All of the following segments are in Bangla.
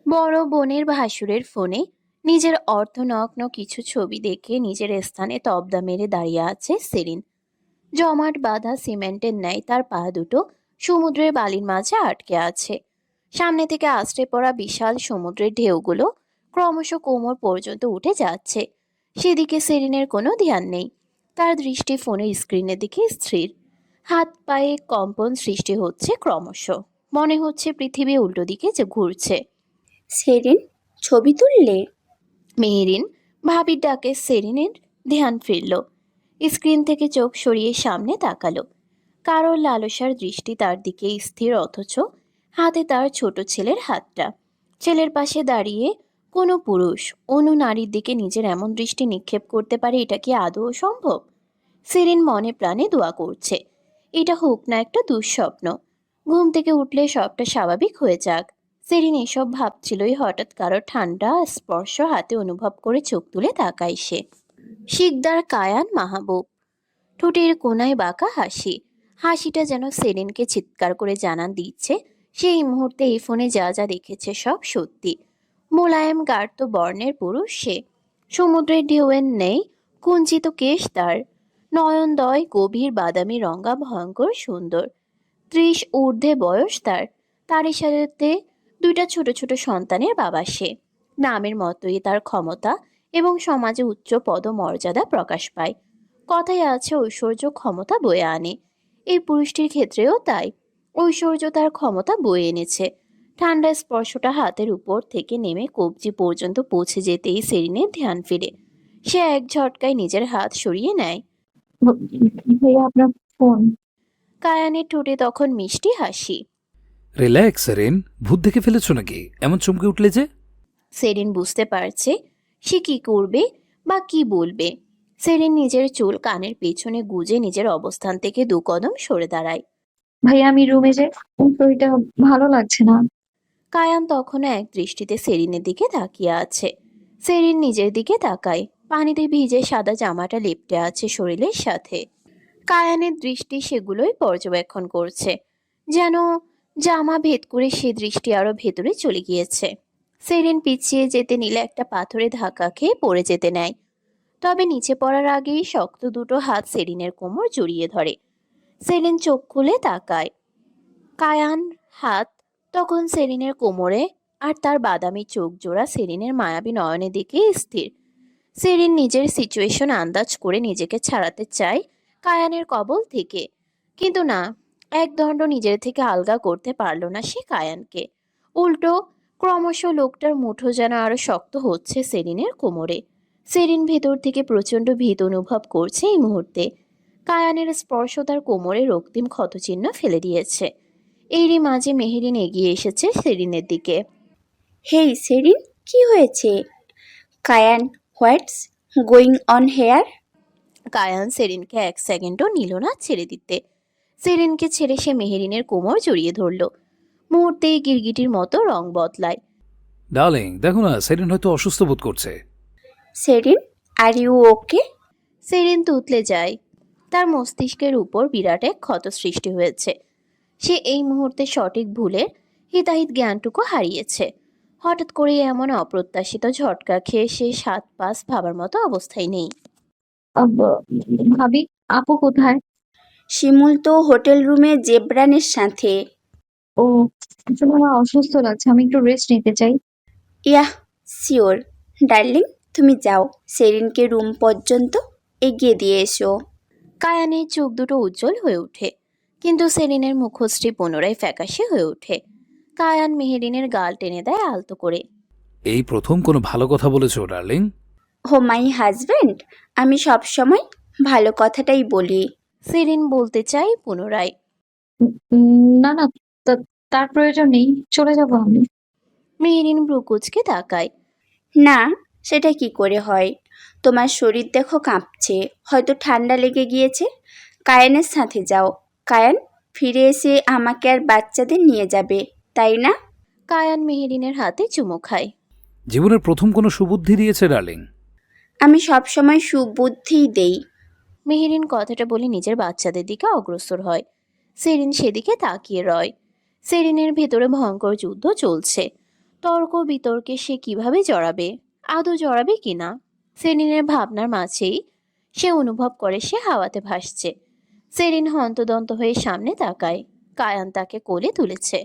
বড় বোনের ভাসুরের ফোনে নিজের অর্ধনগ্ন কিছু ছবি দেখে নিজের স্থানে তবদা মেরে দাঁড়িয়ে আছে সেরিন। জমাট বাঁধা সিমেন্টের ন্যায় তার পা দুটো সমুদ্রের বালির মাঝে আটকে আছে। সামনে থেকে আছড়ে পড়া বিশাল সমুদ্রের ঢেউগুলো ক্রমশ কোমর পর্যন্ত উঠে যাচ্ছে। সেদিকে সেরিনের কোনো ধ্যান নেই। তার দৃষ্টি ফোনের স্ক্রিনের দিকে স্থির। হাত পায়ে কম্পন সৃষ্টি হচ্ছে ক্রমশ। মনে হচ্ছে পৃথিবী উল্টো দিকে যে ঘুরছে। সেরিন, ছবি তুললে? মেহেরিন ভাবির ডাকে সেরিনের ধ্যান ফিরল। স্ক্রিন থেকে চোখ সরিয়ে সামনে তাকালো। কারোর লালসার দৃষ্টি তার দিকে স্থির, অথচ হাতে তার ছোট ছেলের হাতটা। ছেলের পাশে দাঁড়িয়ে কোনো পুরুষ অন্য নারীর দিকে নিজের এমন দৃষ্টি নিক্ষেপ করতে পারে, এটা কি আদৌ সম্ভব? সেরিন মনে প্রাণে দোয়া করছে এটা হোক না একটা দুঃস্বপ্ন। ঘুম থেকে উঠলে সবটা স্বাভাবিক হয়ে যাক। সেরিন এসব ভাবছিলই হঠাৎ কারো ঠান্ডা স্পর্শ হাতে অনুভব করে চোখ তুলে তাকায় সে। শিকদার কায়ান মাহবুব। ঠোঁটের কোনায় বাঁকা হাসি। হাসিটা যেন সেরিনকে চিৎকার করে জানান দিচ্ছে সেই মুহূর্তে এই ফোনে যা যা দেখেছে সব সত্যি। মোলায়েম গাঢ় বর্ণের পুরুষ সে। সমুদ্রের ঢেউয়ের নেই কুঞ্চিত কেশ তার। নয়নদয় গভীর বাদামি রঙা, ভয়ঙ্কর সুন্দর। 30 ঊর্ধ্বে বয়স তার। তারই সাথে দুইটা ছোট ছোট সন্তানের বাবা সে। নামের মতোই তার ক্ষমতা এবং সমাজে উচ্চ পদমর্যাদা প্রকাশ পায়। কথায় আছে ঐশ্বর্য ক্ষমতা বয়ে আনে। এই পুরুষটির ক্ষেত্রেও তাই। ঐশ্বর্য তার ক্ষমতা বয়ে এনেছে। ঠান্ডা স্পর্শটা হাতের উপর থেকে নেমে কবজি পর্যন্ত পৌঁছে যেতেই সেরিনের ধ্যান ফিরে। সে এক ঝটকায় নিজের হাত সরিয়ে নেয়। ভাইয়া, আপনার ফোন। কায়ানের ঠোঁটে তখন মিষ্টি হাসি। রিল্যাক্স সেরিন, ভূত দেখে ফেলেছো নাকি? এমন চমকে উঠলে যে? সেরিন বুঝতে পারছে সে কি করবে বা কি বলবে। সেরিন নিজের চুল কানের পেছনে গুজে নিজের অবস্থান থেকে 2 কদম সরে দাঁড়ায়। ভাইয়া, আমি রুমে যাই। শরীরটা ভালো লাগছে না। কায়ান তখনও এক দৃষ্টিতে সেরিনের দিকে তাকিয়ে আছে। সেরিন নিজের দিকে তাকায়। পানিতে ভিজে সাদা জামাটা লেপ্টে আছে শরীরের সাথে। কায়ানের দৃষ্টি সেগুলোই পর্যবেক্ষণ করছে। যেন জামা ভেদ করে সে দৃষ্টি আরো ভেতরে চলে গিয়েছে। সেরিন পিছিয়ে যেতে নিলে একটা পাথরে ধাক্কা খেয়ে পড়ে যেতে নেয়। তবে নিচে পড়ার আগেই শক্ত দুটো হাত সেরিনের কোমর জড়িয়ে ধরে। সেরিন চোখ খুলে তাকায়। কায়ান হাত তখন সেরিনের কোমরে, আর তার বাদামি চোখ জোড়া সেরিনের মায়াবী নয়নের দিকে স্থির। সেরিন নিজের সিচুয়েশন আন্দাজ করে নিজেকে ছাড়াতে চায় কায়ানের কবল থেকে, কিন্তু না, এক দণ্ড নিজের থেকে আলগা করতে পারল না সে কায়ানকে। উল্টো ক্রমশ লোকটার মুঠো যেন আরো শক্ত হচ্ছে সেরিনের কোমরে। সেরিন ভেতর থেকে প্রচন্ড ভীত অনুভব করছে এই মুহূর্তে। কায়ানের স্পর্শ তার কোমরে রক্তিম ক্ষতচিহ্ন ফেলে দিয়েছে। এরই মাঝে মেহেরিন এগিয়ে এসেছে সেরিনের দিকে। হেই সেরিন, কি হয়েছে? Kayan, what's going on here? Kayan সেরিনকে এক সেকেন্ডও নিল না ছেড়ে দিতে। সেরিনকে ছেড়ে সে মেহেরিনের কোমর জড়িয়ে ধরল। মুহূর্তেই গিরগিটির মতো রং বদলায়। ডার্লিং, দেখো না, সেরিন হয়তো অসুস্থ বোধ করছে। Serin, are you okay? Serin তুতলে যায়। তার মস্তিষ্কের উপর বিরাট এক ক্ষত সৃষ্টি হয়েছে। সে এই মুহূর্তে সঠিক ভুলের হিতাহিত জ্ঞানটুকু হারিয়েছে। হঠাৎ করে এমন অপ্রত্যাশিত ঝটকা খেয়ে সে 7 পাঁচ ভাবার মতো অবস্থায় নেই। ভাবি, আপু কোথায়? শিমুল তো হোটেল রুমে জেব্রানের সাথে। ও, আসলে আমার অসুস্থ লাগছে, আমি একটু রেস্ট নিতে চাই। Yeah, sure. ডার্লিং, তুমি যাও, সেরিনকে রুম পর্যন্ত এগিয়ে দিয়ে এসো। কায়ানের চোখ দুটো উজ্জ্বল হয়ে ওঠে, কিন্তু সেরিনের মুখশ্রী পুনরায় ফ্যাকাশে হয়ে ওঠে। কায়ান মেহেরিনের গাল টেনে দেয় আলতো করে। এই প্রথম কোনো ভালো কথা বলেছো ডার্লিং। ও মাই হাজব্যান্ড, আমি সবসময় ভালো কথাটাই বলি। সেরিন বলতে চাই পুনরায়। না না, তার প্রয়োজন নেই, চলে যাবো আমি। মেহেরিন ব্রুকুচকে তাকায়। না, সেটা কি করে হয়? তোমার শরীর দেখো কাঁপছে, হয়তো ঠান্ডা লেগে গিয়েছে। কায়ানের সাথে যাও। কায়ান ফিরে এসে আমাকে আর বাচ্চাদের নিয়ে যাবে, তাই না? কায়ান মেহেরিনের হাতে চুমু খায়। জীবনের প্রথম কোনো সুবুদ্ধি দিয়েছে ডার্লিং। আমি সবসময় সুবুদ্ধিই দেই। মেহেরিন কথাটা বলে নিজের বাচ্চাদের দিকে অগ্রসর হয়। সেরিন সেদিকে তাকিয়ে রয়। সেরিনের ভেতরে ভয়ঙ্কর যুদ্ধ চলছে। তর্ক বিতর্কে সে কিভাবে জড়াবে, আদৌ জড়াবে কিনা। সেরিনের ভাবনার মাঝেই সে অনুভব করে সে হাওয়াতে ভাসছে। সেরিন হন্তদন্ত হয়ে সামনে তাকায়। কায়ান তাকে কোলে তুলেছে।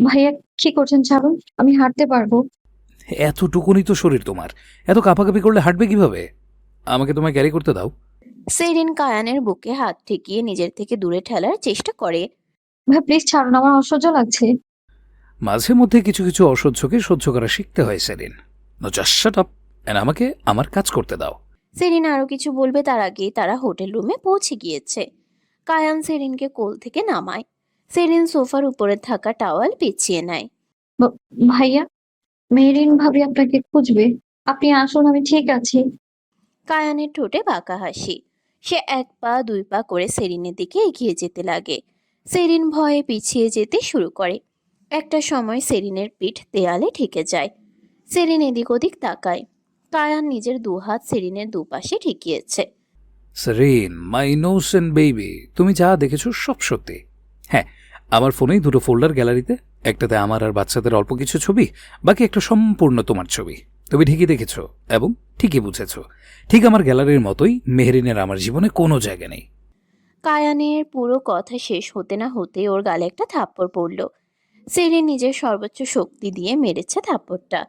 ভাইয়া কি করছেন? ছাড়ুন, আমি হাঁটতে পারবো। এতটুকুনি তো শরীর তোমার, এত কাঁপাকাঁপি করলে হাঁটবে কিভাবে? আমাকে তোমায় ক্যারি করতে দাও। সেরিন কায়ানের বুকে হাত ঠেকিয়ে নিজের থেকে দূরে ঠেলার চেষ্টা করে। ভাই প্লিজ ছাড়ুন, আমার অসহ্য লাগছে। মাঝে মধ্যে কিছু কিছু অসহ্যকে সহ্য করা শিখতে হয় Serin. No just shut up and আমাকে আমার কাজ করতে দাও। সেরিন আরো কিছু বলবে তার আগেই তারা হোটেল রুমে পৌঁছে গিয়েছে। কায়ান সেরিনকে কোল থেকে নামায়। সেরিন সোফার উপরে থাকা টাওয়াল পেঁচিয়ে নেয়। ব- ভাইয়া, মেহরিন ভাবি আপনাকে খুঁজবে। আপনি আসুন, আমি ঠিক আছি। কায়ানের ঠোঁটে বাঁকা হাসি। সে এক পা দুই পা করে সেরিনের দিকে এগিয়ে যেতে লাগে। সেরিন ভয়ে পিছিয়ে যেতে শুরু করে। একটা সময় সেরিনের পিঠ দেয়ালে ঠেকে যায়। সেরিন এদিক ওদিক তাকায়। কায়ান নিজের দুহাত সেরিনের দুপাশে ঠেকিয়েছে। সেরিন, মাই ইনোসেন্ট বেবি, তুমি যা দেখেছো সব সত্যি। হ্যাঁ, আমার ফোনেই দুটো ফোল্ডার গ্যালারিতে, একটাতে আমার আর বাচ্চাদের অল্প কিছু ছবি, বাকি একটা সম্পূর্ণ তোমার ছবি। তুমি ঠিকই দেখেছো এবং ঠিকই বুঝেছো। ঠিক আমার গ্যালারির মতোই মেহরিনের আমার জীবনে কোনো জায়গা নেই। কায়ানের পুরো কথা শেষ হতে না হতে ওর গালে একটা থাপ্পড় পড়ল। সেরিন নিজের সর্বোচ্চ শক্তি দিয়ে মেরেছে থাপ্পড়টা।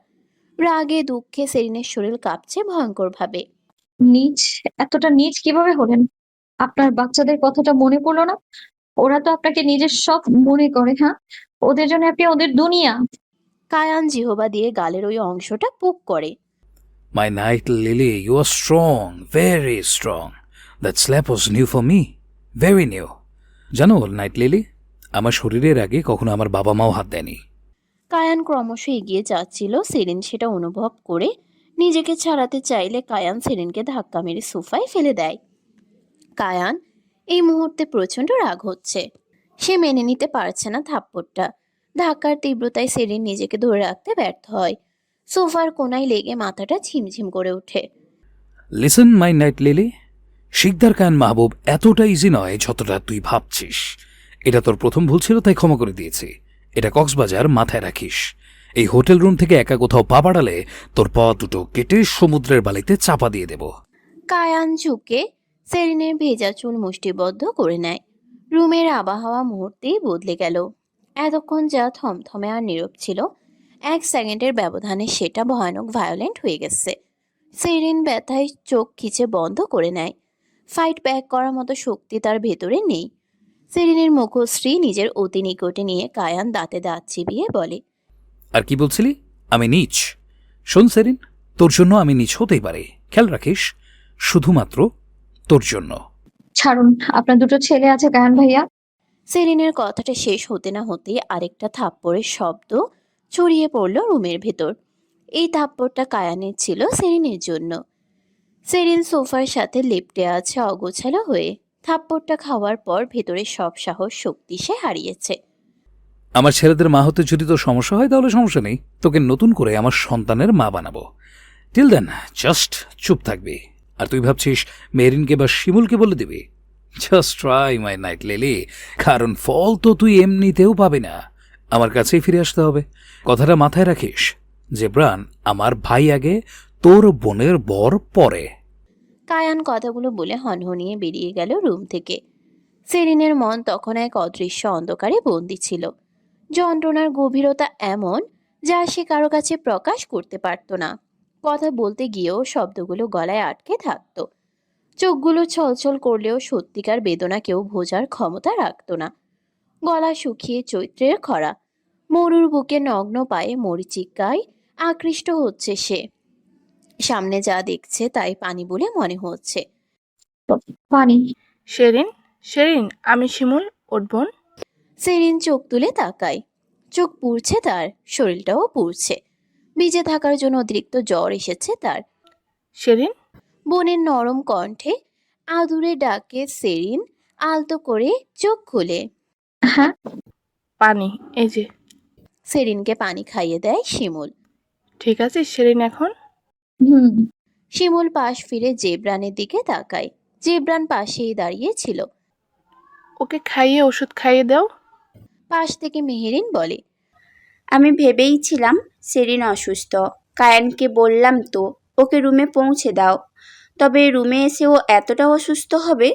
রাগে দুঃখে সেরিনের শরীর কাঁপছে ভয়ঙ্করভাবে। নিচ, এতটা নিচ কিভাবে হলেন? আপনার বাচ্চাদের কথাটা মনে পড়লো না? ওরা তো আপনাকে নিজের সব মনে করে। হ্যাঁ, ওদের জন্য আপনি ওদের দুনিয়া। কায়ান জিহবা দিয়ে গালের ওই অংশটা পোক করে। My night lily, you are strong, very strong. That slap was new for me, very new. জানো নাইট লিলি, আমার শরীরের আগে কখনো আমার বাবা মাও হাত দেয়নি। কায়ান ক্রমশ এগিয়ে যাচ্ছিল। সেরিন সেটা অনুভব করে নিজেকে ছাড়াতে চাইলে কায়ান সেরিনকে ধাক্কা মেরে সোফায় ফেলে দেয়। কায়ান এই মুহূর্তে প্রচণ্ড রাগ হচ্ছে। সে মেনে নিতে পারছে না থাপ্পড়টা। ধাক্কার তীব্রতায় সেরিন নিজেকে ধরে রাখতে ব্যর্থ হয়। সোফার কোনায় লেগে মাথাটা ঝিমঝিম করে ওঠে। লিসেন মাই নাইট লিলি, শিকদার খান মাহবুব এতটা ইজি নয় যতটা তুই ভাবছিস। এটা তোর প্রথম ভুল ছিল, তাই ক্ষমা করে দিয়েছি। এটা কক্সবাজার, মাথায় রাখিস। এই হোটেল রুম থেকে একা কোথাও পা বাড়ালে তোর পা দুটো কেটে সমুদ্রের বালিতে চাপা দিয়ে দেব। কায়ান ঝুঁকে সেরিনের ভেজা চুল মুষ্টিবদ্ধ করে নেয়। রুমের আবহাওয়া মুহূর্তেই বদলে গেল। এতক্ষণ যা থমথমে আর নীরব ছিল, এক সেকেন্ডের ব্যবধানে সেটা ভয়ানক ভায়োলেন্ট হয়ে গেছে। সেরিন ব্যথায় চোখ খিচে বন্ধ করে নেয়। ফাইট ব্যাক করার মতো শক্তি তার ভেতরে নেই। সেরিনের মুখশ্রী নিজের অতি নিকটে নিয়ে কায়ান দাঁতে দাঁত চিবিয়ে বলে, আর কি বলছিলি? আমি নীচ? শোন সেরিন, তোর জন্য আমি নীচ হতেই পারি, খেয়াল রাখিস। শুধুমাত্র তোর জন্য। ছাড়ুন, আপনার দুটো ছেলে আছে কায়ান ভাইয়া। সেরিনের কথাটা শেষ হতে না হতেই আরেকটা থাপ্পড়ের শব্দ ছড়িয়ে পড়ল রুমের ভেতর। এই থাপ্পড়টা কায়ানের ছিল সেরিনের জন্য। সেরিন সোফার সাথে লেপ্টে আছে অগোছালো হয়ে। থাপ্পড়টা খাওয়ার পর ভেতরের সব সাহস শক্তি সে হারিয়েছে। আমার ছেলেদের মা হতে যদি তোর সমস্যা হয় তাহলে সমস্যা নেই, তোকে নতুন করে আমার সন্তানের মা বানাবো। টিল দেন জাস্ট চুপ থাকবি। আর তুই ভাবছিস মেরিনকে বা শিমুলকে বলে দিবি? Just try my night lily, কারণ ফল তো তুই এমনিতেও পাবি না। আমার কাছেই ফিরে আসতে হবে। কথাটা মাথায় রাখিস। জেব্রান, আমার ভাই আগে, তোর বোনের বর পরে। কায়ান কথাগুলো বলে হনহনিয়ে বেরিয়ে গেল রুম থেকে। সেরিনের মন তখন এক অদৃশ্য অন্ধকারে বন্দী ছিল। যন্ত্রণার গভীরতা এমন যা সে কারো কাছে প্রকাশ করতে পারত না। কথা বলতে গিয়েও শব্দগুলো গলায় আটকে থাকতো। চোখগুলো ছলছল করলেও সত্যিকার বেদনা কেউ বোঝার ক্ষমতা রাখত না। গলা শুকিয়ে চৈত্রের খরা। মরুর বুকে নগ্ন পায়ে মরিচিকায় আকৃষ্ট হচ্ছে সে। সামনে যা দেখছে তাই পানি বলে মনে হচ্ছে। পানি। শেরিন, শেরিন, আমি শিমুল, ওর বোন। সেরিন চোখ তুলে তাকায়। চোখ পুড়ছে তার, শরীরটাও পুড়ছে। ভিজে থাকার জন্য অতিরিক্ত জ্বর এসেছে তার। শেরিন, বোনের নরম কণ্ঠে আদুরে ডাকে সেরিন আলতো করে চোখ খুলে। হ্যাঁ। পানি, এই যে। সেরিনকে পানি খাইয়ে দেয় শিমুল। ঠিক আছে শেরিন এখন? হুম। শিমুল পাশ ফিরে জেব্রানের দিকে তাকায়। জেব্রান পাশেই দাঁড়িয়ে ছিল। ওকে খাইয়ে ওষুধ খাইয়ে দাও। পাশ থেকে মেহেরিন বলে। আমি ভেবেইছিলাম সেরিন অসুস্থ। কায়ানকে বললাম তো ওকে রুমে পৌঁছে দাও, তবে রুমে এসে ও এতটা অসুস্থ হবে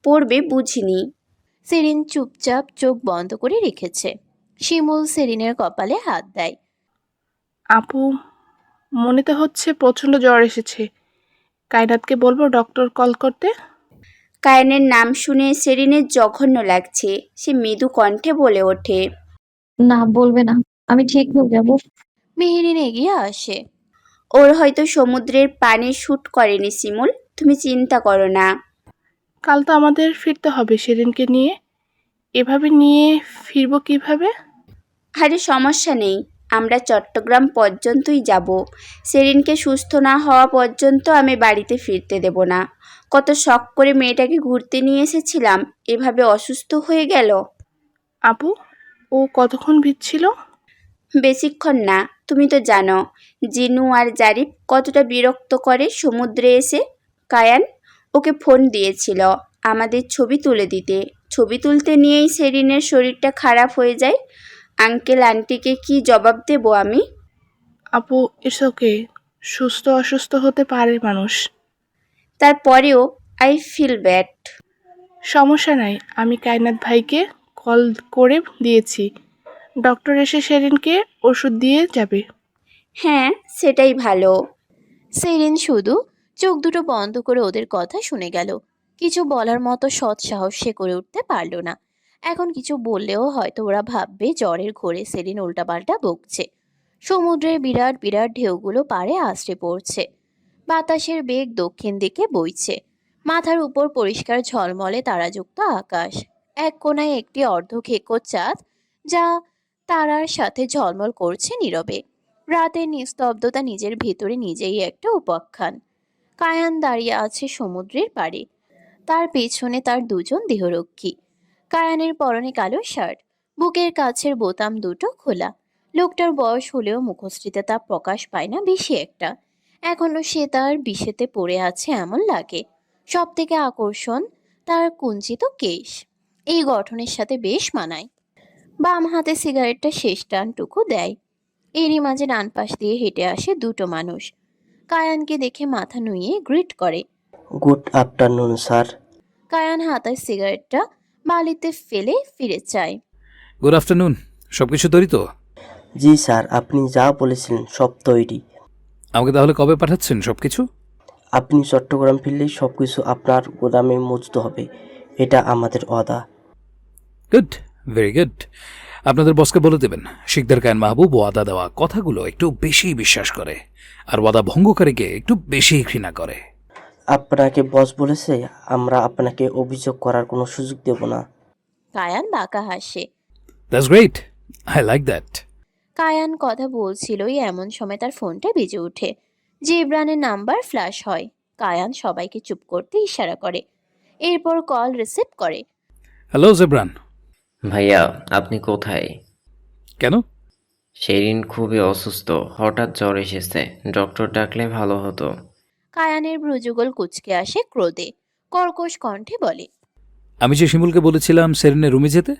পড়বে বুঝিনি। সেরিন চুপচাপ চোখ বন্ধ করে রেখেছে। শিমুল সেরিনের কপালে হাত দেয়। আপু, মনে তো হচ্ছে প্রচণ্ড জ্বর এসেছে। কায়নাতকে বলবো ডক্টর কল করতে? কায়ানের নাম শুনে সেরিনের জঘন্য লাগছে। সে মৃদু কণ্ঠে বলে ওঠে, না, বলবে না, আমি ঠিক হয়ে যাব। মেহেরিন এগিয়ে আসে। ওর হয়তো সমুদ্রের পানি শ্যুট করেনি শিমুল, তুমি চিন্তা করো না। কাল তো আমাদের ফিরতে হবে সেদিনকে নিয়ে। এভাবে নিয়ে ফিরবো কিভাবে? আরে সমস্যা নেই, আমরা চট্টগ্রাম পর্যন্তই যাব। সেরিনকে সুস্থ না হওয়া পর্যন্ত আমি বাড়িতে ফিরতে দেব না। কত শখ করে মেয়েটাকে ঘুরতে নিয়ে এসেছিলাম, এভাবে অসুস্থ হয়ে গেল। আপু, ও কতক্ষণ ভিজছিল? বেশিক্ষণ না, তুমি তো জানো জিনু আর জারিফ কতটা বিরক্ত করে সমুদ্রে এসে। কায়ান ওকে ফোন দিয়েছিল আমাদের ছবি তুলে দিতে। ছবি তুলতে নিয়েই সেরিনের শরীরটা খারাপ হয়ে যায়। আঙ্কেল আন্টিকে কি জবাব দেব আমি? আপু, ইটস ওকে। সুস্থ অসুস্থ হতে পারে মানুষ। তারপরেও আই ফিল ব্যাড। সমস্যা নাই, আমি কায়নাত ভাইকে কল করে দিয়েছি। ডক্টর এসে সেদিনকে ওষুধ দিয়ে যাবে। হ্যাঁ, সেটাই ভালো। সেরিন শুধু চোখ দুটো বন্ধ করে ওদের কথা শুনে গেল। কিছু বলার মতো সৎ সাহস সে করে উঠতে পারল না। এখন কিছু বললেও হয়তো ওরা ভাববে জ্বরের ঘোরে সেরিন উল্টাপাল্টা বকছে। সমুদ্রের বিরাট বিরাট ঢেউগুলো পাড়ে আছড়ে পড়ছে। বাতাসের বেগ দক্ষিণ দিকে বইছে। মাথার উপর পরিষ্কার ঝলমলে তারাযুক্ত আকাশ। এক কোণায় একটি অর্ধখেকো চাঁদ, যা তারার সাথে ঝলমল করছে নীরবে। রাতের নিস্তব্ধতা নিজের ভেতরে নিজেই একটা উপাখ্যান। কায়ান দাঁড়িয়ে আছে সমুদ্রের পাড়ে। তার পেছনে তার দুজন দেহরক্ষী। কায়ানের পরনে কালো শার্ট, বুকের কাছের বোতাম দুটো খোলা। লোকটার বয়স হলেও মুখশ্রীতে তা প্রকাশ পায় না বেশি একটা। এখনো সে তার বিষেতে পড়ে আছে এমন লাগে। সব থেকে আকর্ষণ তার কুঞ্চিত কেশ। এই গঠনের সাথে বেশ মানায়। বাম হাতে সিগারেটটা শেষ টানটুকু দেয়। এরই মাঝে ডান পাশ দিয়ে হেঁটে আসে দুটো মানুষ। কায়ানকে দেখে মাথা নুইয়ে গ্রিট করে। Good afternoon sir. কায়ান হাতায় সিগারেটটা বালিতে ফেলে ফিরে চায়। Good afternoon. সব কিছু তৈরি তো? জি স্যার, আপনি যা বলেছিলেন সব তৈরি। আমাকে তাহলে কবে পাঠাচ্ছেন সব কিছু? আপনি চট্টগ্রাম ফিরলেই সব কিছু আপনার গোদামে মজুত হবে, এটা আমাদের ওয়াদা। Good, very good. আপনাদের বসকে বলে দেবেন শিকদার কায়ান মাহবুব ওয়াদা দেওয়া কথাগুলো একটু বেশি বিশ্বাস করে, আর ওয়াদা ভঙ্গকারীকে একটু বেশি ঘৃণা করে। আপনাকে বস বলেছে আমরা আপনাকে অভিযোগ করার কোনো সুযোগ দেব না। কায়ান বাঁকা হাসে। That's great, I like that. Kayan কথা বলছিলই এমন সময় তার ফোনটা বেজে ওঠে। জিবরানের নাম্বার ফ্ল্যাশ হয়। কায়ান সবাইকে চুপ করতে ইশারা করে। এরপর কল রিসিভ করে। হ্যালো জেবরান। ভাইয়া, আপনি কোথায়? কেন? শেরিন খুবই অসুস্থ, হঠাৎ জ্বর এসেছে। ডক্টর ডাকলে ভালো হতো। কায়ানের ভ্রুযুগল কুঁচকে আসে ক্রোধে। কর্কশ কণ্ঠে বলে। আমি যে শিমুলকে বলেছিলাম সেরিনের রুমে যেতে।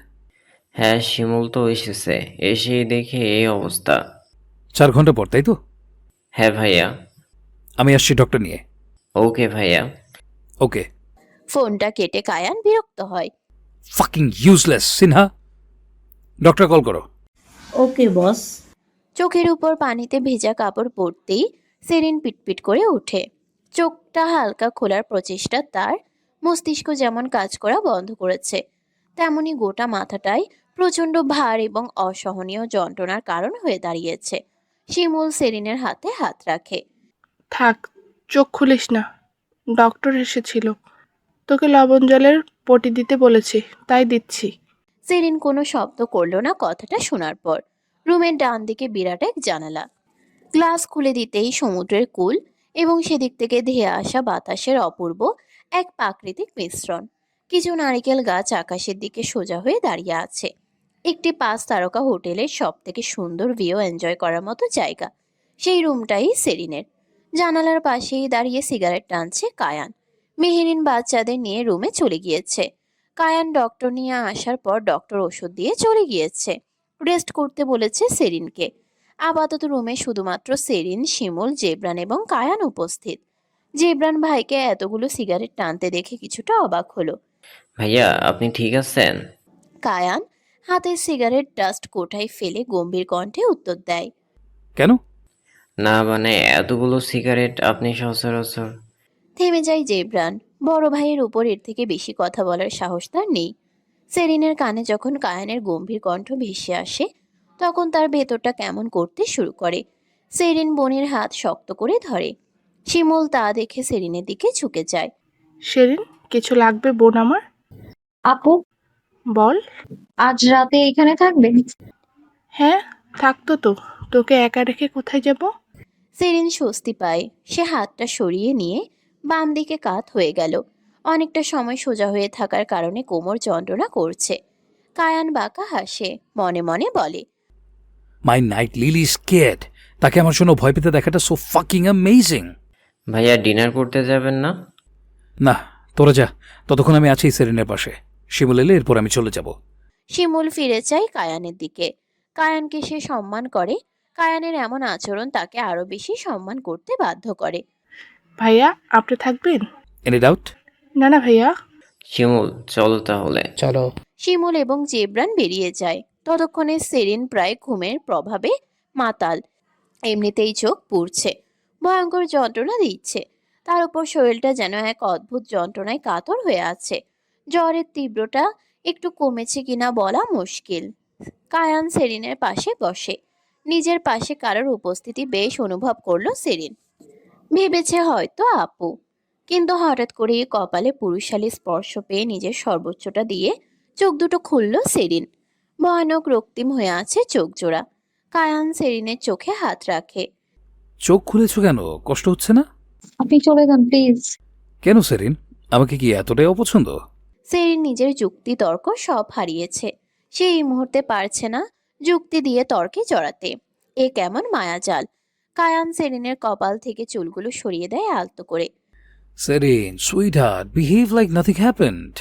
হ্যাঁ, শিমুল তো এসেছে, এসেই দেখে এই অবস্থা। 4 ঘন্টা পর, তাই তো? হ্যাঁ ভাইয়া। আমি আসছি ডক্টর নিয়ে। ওকে ভাইয়া। ওকে। ফোনটা কেটে কায়ান বিরক্ত হয়। Fucking useless Sinha. Doctor call করো। ওকে বস। চোখের উপর পানিতে ভেজা কাপড় পরতেই সেরিন পিটপিট করে ওঠে। চোখটা হালকা খোলার প্রচেষ্টা তার মস্তিষ্ক যেমন কাজ করা বন্ধ করেছে, তেমনি গোটা মাথাটাই প্রচণ্ড ভার এবং অসহনীয় যন্ত্রণার কারণ হয়ে দাঁড়িয়েছে। শিমুল সেরিনের হাতে হাত রাখে। থাক, চোখ খুলিস না। ডক্টর এসেছিল, তোকে লবণ জলের পটি দিতে বলেছে, তাই দিচ্ছি। সেরিন কোনো শব্দ করল না কথাটা শোনার পর। রুমের ডান দিকে বিরাট এক জানালা। গ্লাস খুলে দিতেই সমুদ্রের কূল এবং সেদিক থেকে ধেয়ে আসা বাতাসের অপূর্ব এক প্রাকৃতিক মিশ্রণ। কিছু নারিকেল গাছ আকাশের দিকে সোজা হয়ে দাঁড়িয়ে আছে। একটি 5 তারকা হোটেলের সব থেকে সুন্দর ভিউ এনজয় করার মতো জায়গা। সেই রুমটাই সেরিনের। জানালার পাশেই দাঁড়িয়ে সিগারেট টানছে কায়ান। মেহেরিন বাচ্চাদের নিয়ে রুমে চলে গিয়েছে। কায়ান ডক্টর নিয়ে আসার পর ডক্টর ওষুধ দিয়ে চলে গিয়েছে। রেস্ট করতে বলেছে সেরিনকে। আপাতত রুমে শুধুমাত্র সেরিন, শিমুল, জেবরান এবং কায়ান উপস্থিত। জেবরান ভাইকে এতগুলো সিগারেট টানতে দেখে কিছুটা অবাক হলো। ভাইয়া আপনি ঠিক আছেন? কায়ান হাতের সিগারেট ডাস্ট কোঠায় ফেলে গম্ভীর কণ্ঠে উত্তর দেয়। কেন? না মানে এতগুলো সিগারেট আপনি সচরাচর। থেমে যায় জেবরান। বড় ভাইয়ের উপর এর থেকে বেশি কথা বলার সাহস তার নেই। সেরিনের কানে যখন কায়ানের গম্ভীর কণ্ঠ ভেসে আসে, তখন তার ভেতরটা কেমন করতে শুরু করে। সেরিন বোনের হাত শক্ত করে ধরে। শিমুল তা দেখে সেরিনের দিকে ঝুঁকে যায়। শেরিন, কিছু লাগবে বোন আমার? আপু, বল। আজ রাতে এখানে থাকবেন? হ্যাঁ, থাকতো তো। তোকে একা রেখে কোথায় যাব? সেরিন স্বস্তি পায়। সে হাতটা সরিয়ে নিয়ে বাম দিকে কাত হয়ে গেল। অনেকটা সময় সোজা হয়ে থাকার কারণে কোমর যন্ত্রণা করছে। কায়ান বাঁকা হাসে, মনে মনে বলে, মাই নাইট লিলি স্কেড। তাকে আমার জন্য ভয় পেতে দেখাটা সো ফাকিং অ্যামেজিং। ভাইয়া ডিনার করতে যাবেন না? না, তোরা যা, ততক্ষণ আমি আছি সেরিনের পাশে। শিমুল এলে এরপর আমি চলে যাব। শিমুল ফিরে চায় কায়ানের দিকে। কায়ানকে সে সম্মান করে। কায়ানের এমন আচরণ তাকে আরো বেশি সম্মান করতে বাধ্য করে। ভাইয়া, আপনি থাকবেন? Any doubt? না না ভাইয়া। শিমুল চলো তাহলে। চলো। শিমুল এবং জেবরান বেরিয়ে যায়। ততক্ষণে সেরিন প্রায় ঘুমের প্রভাবে মাতাল। এমনিতেই চোখ পুড়ছে, ভয়ঙ্কর যন্ত্রণা দিচ্ছে। তার উপর শরীরটা যেন এক অদ্ভুত যন্ত্রণায় কাতর হয়ে আছে। জ্বরের তীব্রতা একটু কমেছে কিনা বলা মুশকিল। কায়ান সেরিনের পাশে বসে। নিজের পাশে কারোর উপস্থিতি বেশ অনুভব করলো সেরিন। ভেবেছে হয়তো আপু, কিন্তু হঠাৎ করে কপালে পুরুষালী স্পর্শ পেয়ে নিজের সর্বোচ্চটা দিয়ে চোখ দুটো খুলল সেরিন। ভয়ানক রক্তিম হয়ে আছে চোখ জোড়া। কায়ান সেরিনের চোখে হাত রাখে। চোখ খুলেছো কেন? কষ্ট হচ্ছে না? আপনি চলে যান প্লিজ। কেন সেরিন? আমাকে কি এতটাই অপছন্দ? সেরিন নিজের যুক্তি তর্ক সব হারিয়েছে। সে এই মুহূর্তে পারছে না যুক্তি দিয়ে তর্কে জড়াতে। এ কেমন মায়াজাল। কায়ান সেরিনের কপাল থেকে চুলগুলো সরিয়ে দেয় আলতো করে। Serin sweetheart, behave like nothing happened.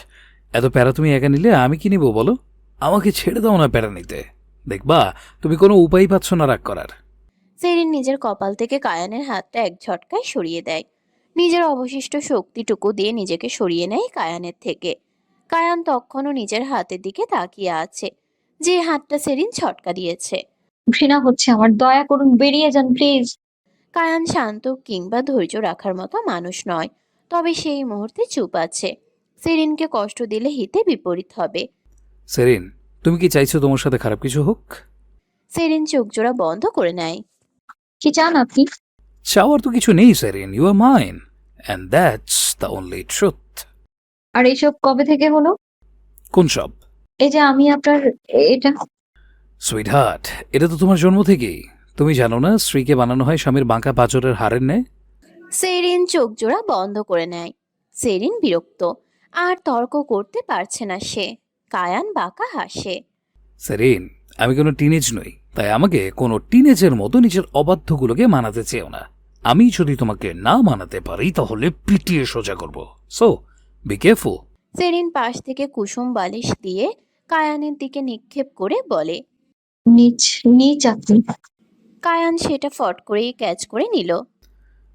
এত প্যারা তুমি একা নিলে আমি কি নিব বলো? আমাকে ছেড়ে দাও না প্যারা নিতে। দেখবা তুমি কোনো উপায় পাচ্ছ না রাগ করার। সেরিন নিজের কপাল থেকে কায়ানের হাতটা এক ঝটকায় সরিয়ে দেয়। নিজের অবশিষ্ট শক্তিটুকু দিয়ে নিজেকে সরিয়ে নেয় কায়ানের থেকে। কায়ান তখনও নিজের হাতের দিকে তাকিয়ে আছে, যে হাতটা সেরিন ছটকা দিয়েছে। ঘৃণা হচ্ছে আমার, দয়া করুন বেরিয়ে যান প্লিজ। কায়ান শান্ত কিংবা ধৈর্য রাখার মতো মানুষ নয়, তবে সেই মুহূর্তে চুপ আছে। সেরিনকে কষ্ট দিলে হিতে বিপরীত হবে। সেরিন, তুমি কি চাইছো তোমার সাথে খারাপ কিছু হোক? সেরিন চোখ জোড়া বন্ধ করে নেয়। কি চান আপনি? চাওয়ার তো কিছু নেই Serin, you are mine and that's the only truth. আর এইসব কবে থেকে হলো? কোন সব? এই যে আমি আপনার এটা। সুইট হার্ট, এটা তো তোমার জন্ম থেকেই। তুমি জানো না স্ত্রীকে বানানো হয় স্বামীর বাঁকা পাঁজরের হাড়ের ন্যায়? সেরিন চোখ জোড়া বন্ধ করে নেয়। সেরিন বিরক্ত, আর তর্ক করতে পারছে না সে। কায়ান বাঁকা হাসে। সেরিন, আমি কোনো টিনেজ নই, তাই আমাকে কোনো টিনেজের মতো নিজের অবাধ্যগুলোকে মানাতে চেও না। আমি যদি তোমাকে না মানাতে পারি তাহলে পিটিয়ে সোজা করব। So be careful. সেরিন পাশ থেকে কুসুম বালিশ দিয়ে কায়ানের দিকে নিক্ষেপ করে বলে। নিচ নিচ আপনি। কায়ান সেটা ফট করেই ক্যাচ করে নিল।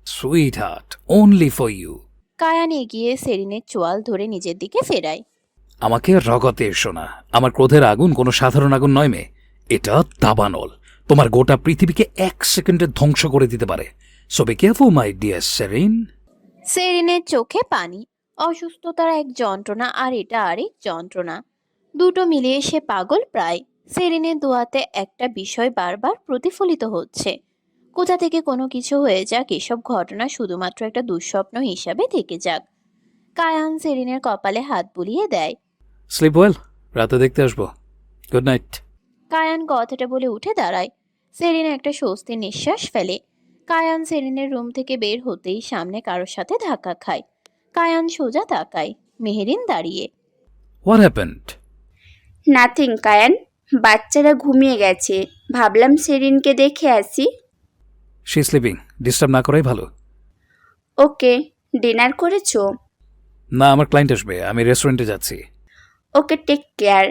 Sweetheart, only for you. Kayan এগিয়ে সেরিনের চোয়াল ধরে নিজের দিকে ফেরায়। আমাকে রগতে এসো না। আমার ক্রোধের আগুন কোনো সাধারণ আগুন নয় মে, এটা দাবানল। তোমার গোটা পৃথিবীকে 1 সেকেন্ডে ধ্বংস করে দিতে পারে। So be careful my dear Serin. সেরিনের চোখে পানি। অসুস্থতার এক যন্ত্রণা আর এটা আরেক যন্ত্রণা, দুটো মিলিয়ে সে পাগল প্রায়। সেরিনের দোয়াতে একটা বিষয় বারবার প্রতিফলিত হচ্ছে। কোথা থেকে কোনো কিছু হয়ে যাক, এসব ঘটনা শুধুমাত্র একটা দুঃস্বপ্ন হিসাবে থেকে যাক। কায়ান সেরিনের কপালে হাত বুলিয়ে দেয়। স্লিপ ওয়েল, রাতে দেখতে আসবো। Good night. কায়ান কথাটা বলে উঠে দাঁড়ায়। সেরিন একটা স্বস্তির নিঃশ্বাস ফেলে। কায়ান সেরিনের রুম থেকে বের হতেই সামনে কারোর সাথে ধাক্কা খায়। কায়ান সোজা তাকায়। মেহেরিন দাঁড়িয়ে। What happened? নাথিং কায়ান, বাচ্চারা ঘুমিয়ে গেছে, ভাবলাম সেরিনকে দেখে আসি। শি স্লিপিং, ডিস্টার্ব না করাই ভালো। ওকে, ডিনার করেছো? না, আমার ক্লায়েন্ট আসবে, আমি রেস্টুরেন্টে যাচ্ছি। Okay, take care.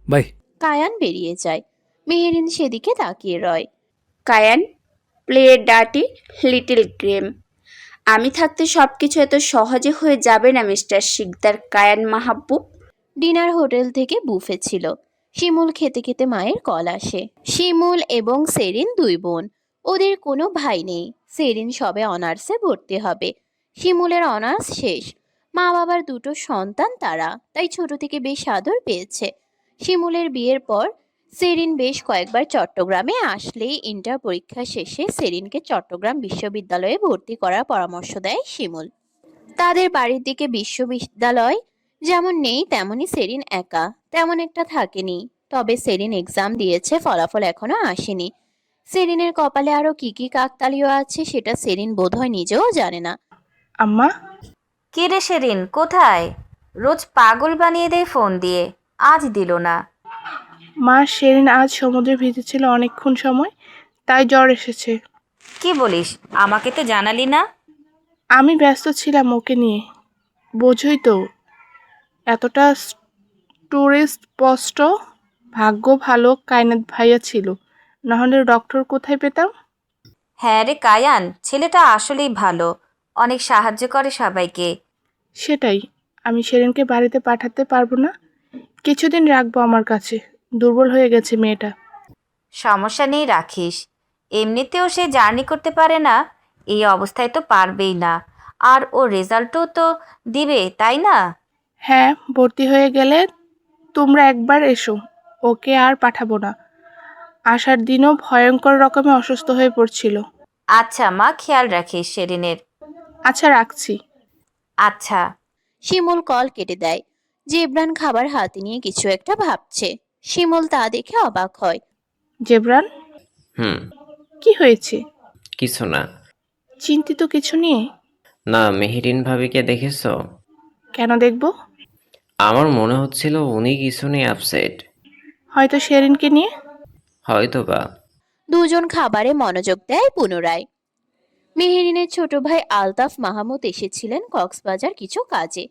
Bye. Kayan বেরিয়ে যায়। মেহেরিন সেদিকে তাকিয়ে রয়। Kayan, play dirty little game. আমি থাকতে সবকিছু এত সহজে হয়ে যাবে না mister Shikdar Kayan Mahbub. Dinner hotel থেকে বুফে ছিল। শিমুল খেতে খেতে মায়ের কল আসে। শিমুল এবং সেরিন দুই বোন। ওদের কোনো ভাই নেই। সেরিন সবে অনার্সে ভর্তি হবে। শিমুলের অনার্স শেষ। মা বাবার দুটো সন্তান তারা, তাই ছোট থেকে বেশ আদর পেয়েছে। শিমুলের বিয়ের পর সেরিন বেশ কয়েকবার চট্টগ্রামে আসলেই ইন্টার পরীক্ষা শেষে সেরিনকে চট্টগ্রাম বিশ্ববিদ্যালয়ে ভর্তি করার পরামর্শ দেয় শিমুল। তাদের বাড়ির দিকে বিশ্ববিদ্যালয় যেমন নেই, তেমনই সেরিন একা তেমন একটা থাকেনি। তবে সেরিন এক্সাম দিয়েছে, ফলাফল এখনো আসেনি। সেরিনের কপালে আরো কি কি কাকতালীয় আছে সেটা সেরিন বোধহয় নিজেও জানে না। আম্মা, কে রে শেরিন, কোথায়? রোজ পাগল বানিয়ে দেয় ফোন দিয়ে, আজ দিল না। মা, শেরিন আজ সমুদ্রে ভিজেছিল অনেকক্ষণ সময়, তাই জ্বর এসেছে। কি বলিস? আমাকে তো জানালি না। আমি ব্যস্ত ছিলাম ওকে নিয়ে, বোঝই তো, এতটা টুরিস্ট স্পষ্ট। ভাগ্য ভালো কায়নাত ভাইয়া ছিল, নাহলে ডক্টর কোথায় পেতাম। হ্যাঁ রে কায়ান, ছেলেটা আসলেই ভালো, অনেক সাহায্য করে সবাইকে। সেটাই, আমি শেরিনকে বাড়িতে পাঠাতে পারবো না, কিছুদিন রাখবো আমার কাছে। দুর্বল হয়ে গেছে মেয়েটা। সমস্যা নেই, রাখিস। এমনিতেও সে জার্নি করতে পারে না, এই অবস্থায় তো পারবেই না। আর ও রেজাল্টও তো দিবে, তাই না? হ্যাঁ, ভর্তি হয়ে গেলে তোমরা একবার এসো, ওকে আর পাঠাবো না। আসার দিনও ভয়ঙ্কর রকমে অসুস্থ হয়ে পড়ছিল। আচ্ছা মা, খেয়াল রাখিস শেরিনের। আচ্ছা, রাখছি। আচ্ছা। শিমুল কল কেটে দেয়। জেবরান খাবার হাতে নিয়ে কিছু একটা ভাবছে। শিমুল তা দেখে অবাক হয়। জেবরান, হুম। কি হয়েছে? কিছু না। চিন্তিত কিছু নিয়ে? না, মেহেরিন ভাবিকে দেখেছো? কেন দেখব? আমার মনে হচ্ছিল উনি কিছু নিয়ে আপসেট। হয়তো শেরিনকে নিয়ে। হয়তো বা। দুজন খাবারে মনোযোগ দেয় পুনরায়। মেহেরিনের ছোট ভাই আলতাফ মাহমুদ এসেছিলেন কক্সবাজার কিছু কাজে।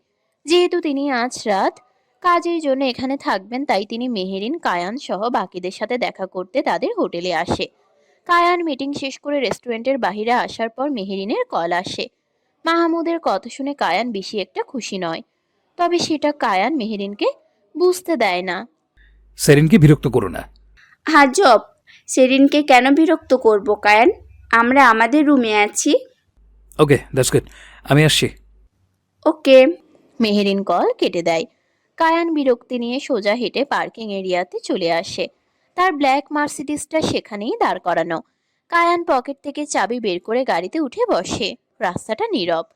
যেহেতু তিনি আজ রাত কাজের জন্য এখানে থাকবেন, তাই তিনি মেহেরিন, কায়ান সহ বাকিদের সাথে দেখা করতে তাদের হোটেলে আসে। কায়ান মিটিং শেষ করে রেস্টুরেন্টের বাইরে আসার পর মেহেরিনের কল আসে। মাহমুদের কথা শুনে কায়ান বেশি একটা খুশি নয়। তবে সেটা কায়ান মেহেরিনকে বুঝতে দেয় না। সেরিনকে বিরক্ত করো না। আজব, শেরিনকে কেন বিরক্ত করব কায়ান? আমরা আমাদের রুমে আছি। ওকে, দ্যাটস গুড। আমি আসছি। ওকে। মেহেরিন কল কেটে দেয়। কায়ান বিরক্তি নিয়ে সোজা হেঁটে পার্কিং এরিয়াতে চলে আসে। তার ব্ল্যাক মার্সিডিসটা সেখানেই দাঁড় করানো। কায়ান পকেট থেকে চাবি বের করে গাড়িতে উঠে বসে। রাস্তাটা নীরব।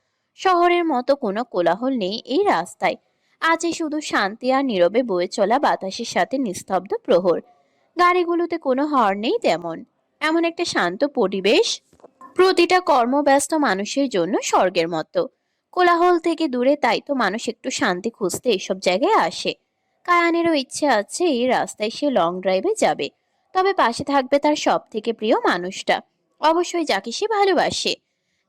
শহরের মতো কোনো কোলাহল নেই এই রাস্তায়। আছে শুধু শান্তি আর নীরবে বয়ে চলা বাতাসের সাথে নিস্তব্ধ প্রহর। গাড়িগুলোতে কোনো হর্ন নেই তেমন। এমন একটা শান্ত পরিবেশ প্রতিটা কর্মব্যস্ত মানুষের জন্য স্বর্গের মতো। কোলাহল থেকে দূরে, তাই তো মানুষ একটু শান্তি খুঁজতে এসব জায়গায় আসে। কায়ানেরও ইচ্ছে আছে এই রাস্তায় সে লং ড্রাইভে যাবে, তবে পাশে থাকবে তার সব থেকে প্রিয় মানুষটা, অবশ্যই যাকে সে ভালোবাসে।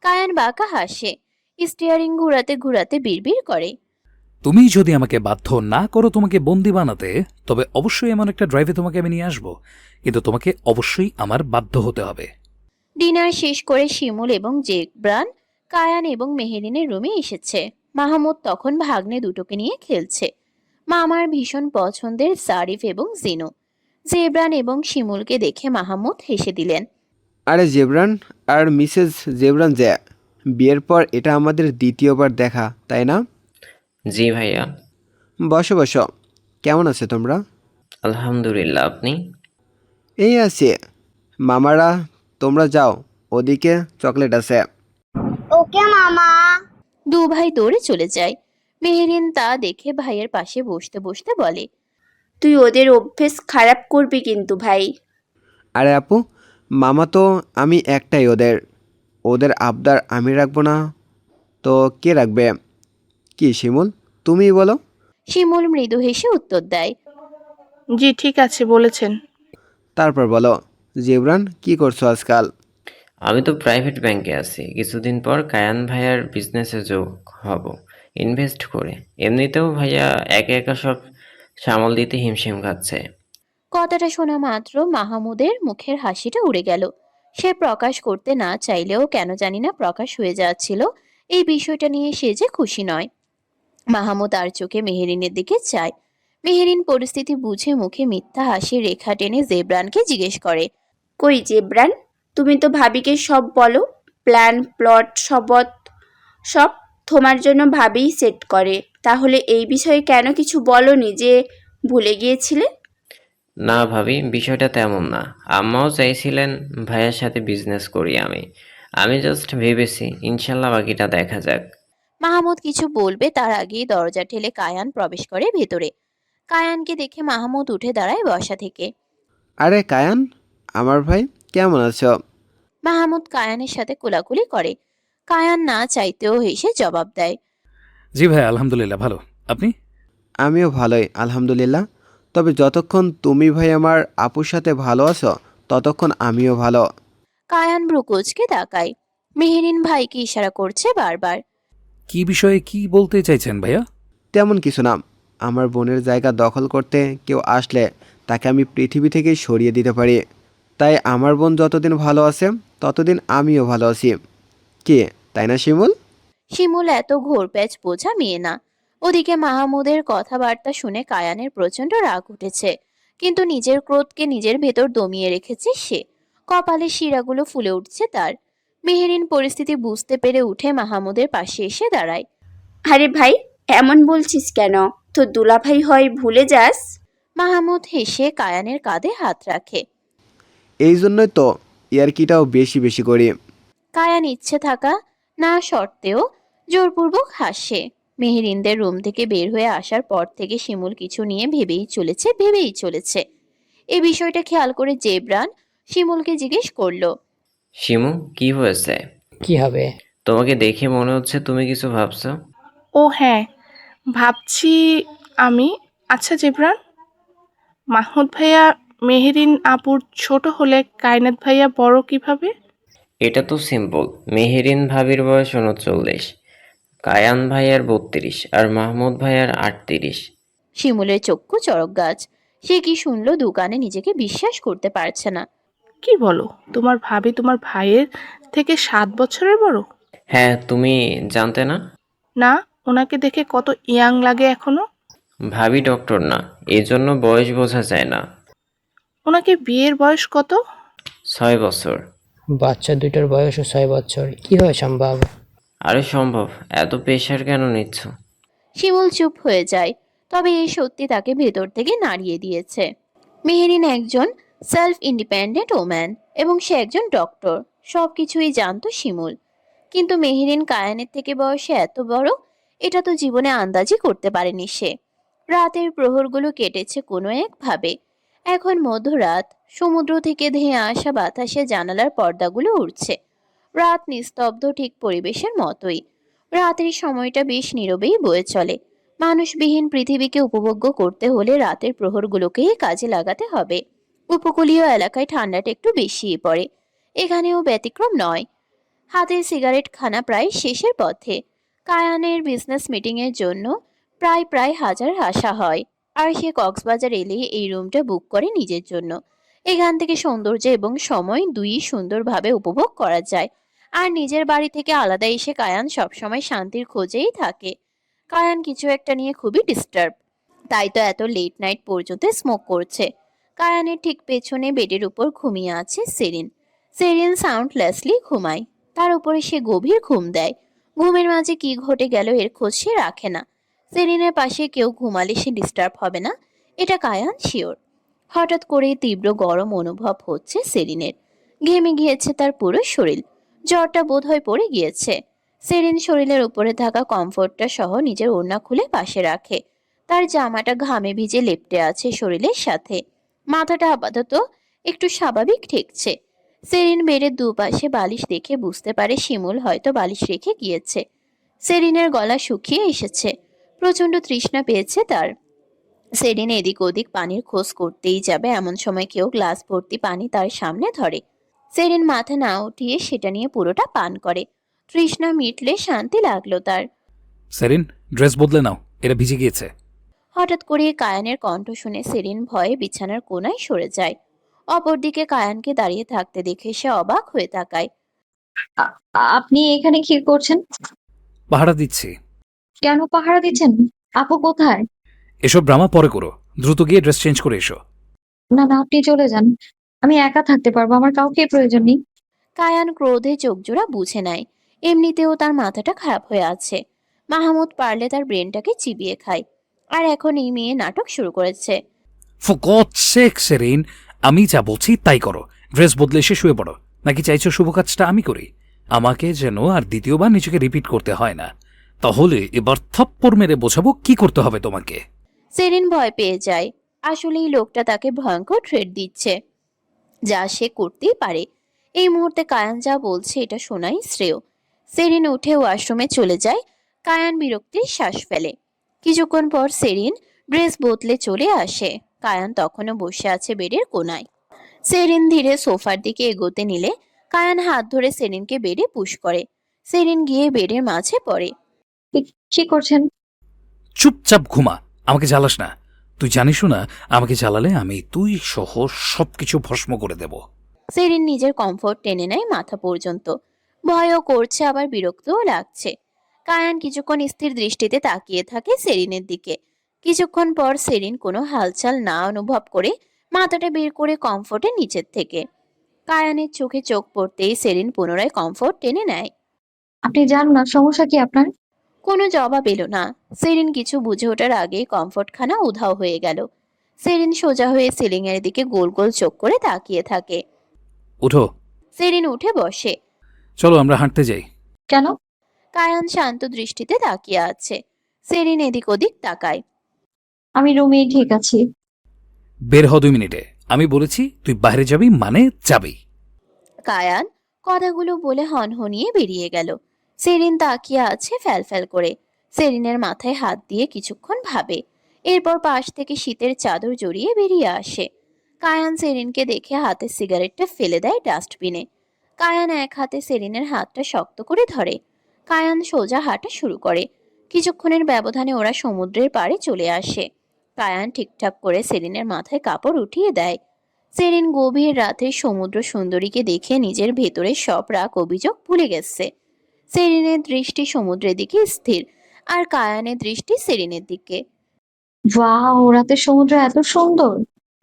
কায়ান বাঁকা হাসে। স্টিয়ারিং ঘুরাতে ঘুরাতে বিড়বিড় করে। তুমি যদি আমাকে বাধ্য না করো তোমাকে বন্দি বানাতে, তবে অবশ্যই এমন একটা ড্রাইভে তোমাকে আমি নিয়ে আসবো, কিন্তু তোমাকে অবশ্যই আমার বাধ্য হতে হবে। ডিনার শেষ করে শিমুল এবং জেবরান কায়ান এবং মেহেরিনের রুমে এসেছে। মাহমুদ তখন ভাগ্নে দুটোকে নিয়ে খেলছে। মামার ভীষণ পছন্দের জারিফ এবং জিনু। জেবরান এবং শিমুলকে দেখে মাহমুদ হেসে দিলেন। আরে জেবরান আর মিসেস জেবরান, যে বিয়ের পর এটা আমাদের দ্বিতীয়বার দেখা, তাই না? জি ভাইয়া। বসো বসো। কেমন আছে তোমরা? আলহামদুলিল্লাহ, আপনি? এই আছে। মামারা, তোমরা যাও, ওদিকে চকলেট আছে। ওকে মামা। দু ভাই দৌড়ে চলে যায়। মেহেরিন তা দেখে ভাইয়ের পাশে বসতে বসতে বলে, তুই ওদের অভ্যেস খারাপ করবি কিন্তু ভাই। আরে আপু, মামা তো আমি একটাই, ওদের ওদের আবদার আমি রাখবো না তো কে রাখবে? কি শিমুল, তুমিই বলো। শিমুল মৃদু হেসে উত্তর দেয়। জি ঠিক আছে বলেছেন। তারপর বলো, জেবরান কি করছো আজকাল? আমি তো প্রাইভেট ব্যাংকে আছি, কিছুদিন পর কায়ান ভাইয়ার বিজনেসে যোগ হব ইনভেস্ট করে। এমনিতেও ভাইয়া একা একা সব সামাল দিতে হিমশিম খাচ্ছে। কথাটা শোনা মাত্র মাহমুদের মুখের হাসিটা উড়ে গেল। সে প্রকাশ করতে না চাইলেও কেন জানি না প্রকাশ হয়ে যাচ্ছিল এই বিষয়টা নিয়ে সে যে খুশি নয়। মাহমুদ আর চোখে মেহেরিনের দিকে চায়। মেহেরিন পরিস্থিতি বুঝে মুখে মিথ্যা হাসির রেখা টেনে জেবরানকে জিজ্ঞেস করে, কই জেবরান, তুমি তো ভাবিকে সব বলো, প্ল্যান প্লট সব তোমার জন্য ভাবিই সেট করে, তাহলে এই বিষয়ে কেন কিছু বলনি যে ভুলে গিয়েছিলে? না ভাবি, বিষয়টা তেমন না। আম্মাও চাইছিলেন ভাইয়ার সাথে বিজনেস করি আমি জাস্ট ভেবেছি ইনশাল্লাহ বাকিটা দেখা যাক। মাহমুদ কিছু বলবে তার আগেই দরজা ঠেলে কায়ান প্রবেশ করে ভেতরে। কায়ানকে দেখে মাহমুদ উঠে দাঁড়ায় বসা থেকে। আরে কায়ান, আমার ভাই, কেমন আছো? মাহমুদ কায়ানের সাথে কোলাকুলি করে। কায়ান না চাইতেও হেসে জবাব দেয়, জি ভাই, আলহামদুলিল্লাহ ভালো। আপনি? আমিও ভালোই আলহামদুলিল্লাহ। তবে যতক্ষণ তুমি ভাই আমার আপুর সাথে ভালো আছো, ততক্ষণ আমিও ভালো। কায়ান ব্রুকুজকে তাকায়। মেহেরিন ভাইকে ইশারা করছে বারবার। কি বিষয়ে কি বলতে চাইছেন ভাইয়া? তেমন কিছু না, আমার বোনের জায়গা দখল করতে কেউ আসলে তাকে আমি পৃথিবী থেকে সরিয়ে দিতে পারি। তাই আমার বোন যতদিন ভালো আছে ততদিন আমিও ভালো আছি। কি, তাই না শিমুল? শিমুল এত ঘোরপ্যাচ বোঝা মেয়ে না। ওদিকে মাহমুদের কথাবার্তা শুনে কায়ানের প্রচন্ড রাগ উঠেছে, কিন্তু নিজের ক্রোধকে নিজের ভেতর দমিয়ে রেখেছে সে। কপালে শিরাগুলো ফুলে উঠছে তার। মেহেরিন পরিস্থিতি বুঝতে পেরে উঠে মাহমুদের পাশে এসে দাঁড়ায়। আরে ভাই, এমন বলছিস কেন? তোর দুলাভাই হয় ভুলে যাস? মাহমুদ হেসে কায়ানের কাঁধে হাত রাখে। এই জন্যই তো ইয়ারকিটাও বেশি বেশি করি। কায়ান ইচ্ছে থাকা না সত্ত্বেও জোরপূর্বক হাসে। মেহেরিনদের রুম থেকে বের হয়ে আসার পর থেকে শিমুল কিছু নিয়ে ভেবেই চলেছে। এই বিষয়টা খেয়াল করে জেবরান শিমুলকে জিজ্ঞেস করলো, শিমু, কি হয়েছে? কি হবে? তোমাকে দেখে মনে হচ্ছে তুমি কিছু ভাবছো। ও হ্যাঁ, ভাবছি আমি। আচ্ছা জেবরান, মাহমুদ ভাইয়া মেহেরিন আপুর ছোট হলে কায়নাত ভাইয়া বড় কিভাবে? এটা তো সিম্পল। মেহেরিন ভাবির বয়স 39, কায়ান ভাইয়ার 32 আর মাহমুদ ভাইয়ার 38। শিমুলের চক্ষু চড়ক গাছ। সে কি শুনলো দোকানে নিজেকে বিশ্বাস করতে পারছে না। কি বলো, তোমার ভাবি তোমার ভাইয়ের থেকে 7 বছরের বড়? হ্যাঁ, তুমি জানতে না? না, ওনাকে দেখে কত ইয়াং লাগে এখনো। ভাবি ডক্টর না, এজন্য বয়স বোঝা যায় না। ওনাকে বিয়ের বয়স কত? 6 বছর। বাচ্চা দুটোর বয়সও 6 বছর, কিভাবে সম্ভব? আরে সম্ভব, এত প্রেশার কেন নিচ্ছ? শিমুল চুপ হয়ে যায়। তবে এই সত্যি তাকে ভেতর থেকে নাড়িয়ে দিয়েছে। মেহেরিন একজন সেলফ ইন্ডিপেন্ডেন্ট ওম্যান এবং সে একজন ডক্টর। সবকিছুই জানতো শিমুল। কিন্তু মেহেরিন কায়ানের থেকে বয়সে এত বড়, এটা তো জীবনে আন্দাজই করতে পারেনি সে। রাতের প্রহরগুলো কেটেছে কোনো একভাবে। এখন মধ্যরাত। সমুদ্র থেকে ধেয়ে আসা বাতাসে জানালার পর্দাগুলো উড়ছে। রাত নিস্তব্ধ, ঠিক পরিবেশের মতোই। রাতের সময়টা বেশ নীরবেই বয়ে চলে। মানুষবিহীন পৃথিবীকে উপভোগ্য করতে হলে রাতের প্রহরগুলোকেই কাজে লাগাতে হবে। উপকূলীয় এলাকায় ঠান্ডাটা একটু বেশিই পড়ে। এখানেও ব্যতিক্রম নয়। হাতে সিগারেট খানা প্রায় শেষের পথে। কায়ানের বিজনেস মিটিং এর জন্য প্রায় হাজার আসা হয়। আর সে কক্সবাজার এলে এই রুমটা বুক করে নিজের জন্য। এখান থেকে সৌন্দর্য এবং সময় দুই সুন্দরভাবে উপভোগ করা যায়। আর নিজের বাড়ি থেকে আলাদা এসে কায়ান সবসময় শান্তির খোঁজেই থাকে। কায়ান কিছু একটা নিয়ে খুবই ডিস্টার্ব। তাই তো এত লেট নাইট পর্যন্ত স্মোক করছে। কায়ানের ঠিক পেছনে বেডের উপর ঘুমিয়ে আছে সেরিন। সেরিন সাউন্ডলেসলি ঘুমায়। তার উপরে সে গভীর ঘুম দেয়। ঘুমের মাঝে কি ঘটে গেল এর খোঁজ সে রাখে না। সেরিনের পাশে কেউ ঘুমালে সে ডিস্টার্ব হবে না, এটা কায়ান শিওর। হঠাৎ করে তীব্র গরম অনুভব হচ্ছে সেরিনের। ঘেমে গিয়েছে তার পুরো শরীর। জ্বরটা বোধহয় পড়ে গিয়েছে। সেরিন শরীরের উপরে থাকা কমফোর্টটা সহ নিজের ওড়না খুলে পাশে রাখে। তার জামাটা ঘামে ভিজে লেপ্টে আছে শরীরের সাথে। মাথাটা আপাতত একটু স্বাভাবিক ঠেকছে। সেরিন বেডের দুপাশে বালিশ দেখে বুঝতে পারে শিমুল হয়তো বালিশ রেখে গিয়েছে। সেরিনের গলা শুকিয়ে এসেছে। প্রচন্ড তৃষ্ণা পেয়েছে তার। সেরিন এদিক ওদিক পানির খোঁজ করতেই যাবে, এমন সময় কেউ গ্লাস ভর্তি পানি তার সামনে ধরে। সেরিন মাথা না উঠিয়ে সেটা নিয়ে পুরোটা পান করে। তৃষ্ণা মিটলে শান্তি লাগলো তার। সেরিন, ড্রেস বদলে নাও, এটা ভিজে গিয়েছে। হঠাৎ করে কায়ানের কণ্ঠ শুনে সেরিন ভয়ে বিছানার কোণায় সরে যায়। অপরদিকে কায়ানকে দাঁড়িয়ে থাকতে দেখে সে অবাক হয়ে তাকায়। আপনি এখানে কি করছেন? পাহারা দিচ্ছি। কেন পাহারা দিচ্ছেন? আপু কোথায়? এসব ড্রামা পরে করো, দ্রুত গিয়ে ড্রেস চেঞ্জ করে এসো। না না, আপনি চলে যান। আমি একা থাকতে পারবো, আমার কাউকে প্রয়োজন নেই। কায়ান ক্রোধে চোখজোড়া বুঝে নেয়। এমনিতেও তার মাথাটা খারাপ হয়ে আছে। মাহমুদ পারলে তার ব্রেনটাকে চিবিয়ে খায়। আর এখন এই মেয়ে নাটক শুরু করেছে। ফর গডস সেক সেরিন, আমি যা বলছি তাই করো। ড্রেস বদলে এসে শুয়ে পড়ো। নাকি চাইছো শুভ কাজটা আমি করি? আমাকে যেন আর দ্বিতীয়বার নিজেকে রিপিট করতে হয় না। তাহলে এবার থাপ্পড় মেরে বোঝাবো কি করতে হবে তোমাকে। সেরিন ভয় পেয়ে যায়। আসলেই লোকটা তাকে ভয়ঙ্কর থ্রেট দিচ্ছে, যা সে করতেই পারে। এই মুহূর্তে কায়ান যা বলছে এটা শোনাই শ্রেয়। সেরিন উঠে ওয়াশরুমে চলে যায়। কায়ান বিরক্তির শ্বাস ফেলে। কিছুক্ষণ পর সেরিন ড্রেস বদলে চলে আসে। কায়ান তখনও বসে আছে বেডের কোণায়। সেরিন ধীরে সোফার দিকে এগোতে নিলে কায়ান হাত ধরে সেরিনকে বেডে পুশ করে। সেরিন গিয়ে বেডের মাঝে পড়ে। কি করছেন? চুপচাপ ঘুমা, আমাকে জ্বালাস না। তুই জানিসও না আমাকে জ্বালালে আমি তুই সহ সবকিছু ভস্ম করে দেব। সেরিন নিজের কমফোর্ট টেনে নেয় মাথা পর্যন্ত। ভয়ও করছে, আবার বিরক্তও লাগছে। কায়ান কিছুক্ষণ স্থির দৃষ্টিতে তাকিয়ে থাকে সেরিনের দিকে। কিছুক্ষণ পর সেরিন কোনো হালচাল না অনুভব করে মাথাটা বের করে কমফোর্টের নিচের থেকে। কায়ানের চোখে চোখ পড়তেই সেরিন পুনরায় কমফোর্ট টেনে নেয়। আপনি যান না, সমস্যা কি আপনার? কোনো জবাব এলো না। সেরিন কিছু বুঝে ওঠার আগেই কমফোর্টখানা উধাও হয়ে গেল। সেরিন সোজা হয়ে সিলিং এর দিকে গোল গোল চোখ করে তাকিয়ে থাকে। উঠো, সেরিন উঠে বসে। চলো আমরা হাঁটতে যাই। কেন? কায়ান শান্ত দৃষ্টিতে তাকিয়ে আছে। সেরিন এদিক ওদিক তাকায়। আমি রুমেই ঠিক আছি। বের হ 2 মিনিটে। আমি বলেছি তুই বাইরে যাবি মানে যাবি। কায়ান কথাগুলো বলে হনহনিয়ে বেরিয়ে গেল। সেরিন তাকিয়ে আছে ফ্যাল ফ্যাল করে। সেরিনের মাথায় হাত দিয়ে কিছুক্ষণ ভাবে। এরপর পাশ থেকে শীতের চাদর জড়িয়ে বেরিয়ে আসে। কায়ান সেরিনকে দেখে হাতে সিগারেটটা ফেলে দেয় ডাস্টবিনে। কায়ান এক হাতে সেরিনের হাতটা শক্ত করে ধরে। কায়ান সোজা হাঁটা শুরু করে। কিছুক্ষণের ব্যবধানে ওরা সমুদ্রের পাড়ে চলে আসে। কায়ান ঠিকঠাক করে সেরিনের মাথায় কাপড় উঠিয়ে দেয়। সেরিন গভীর রাতে সমুদ্র সুন্দরীকে দেখে নিজের ভেতরে সব রাগ অভিযোগ ভুলে গেছে। সেরিনের দৃষ্টি সমুদ্রের দিকে স্থির, আর কায়ানের দৃষ্টি সেরিনের দিকে। ওয়াও, রাতের সমুদ্র এত সুন্দর।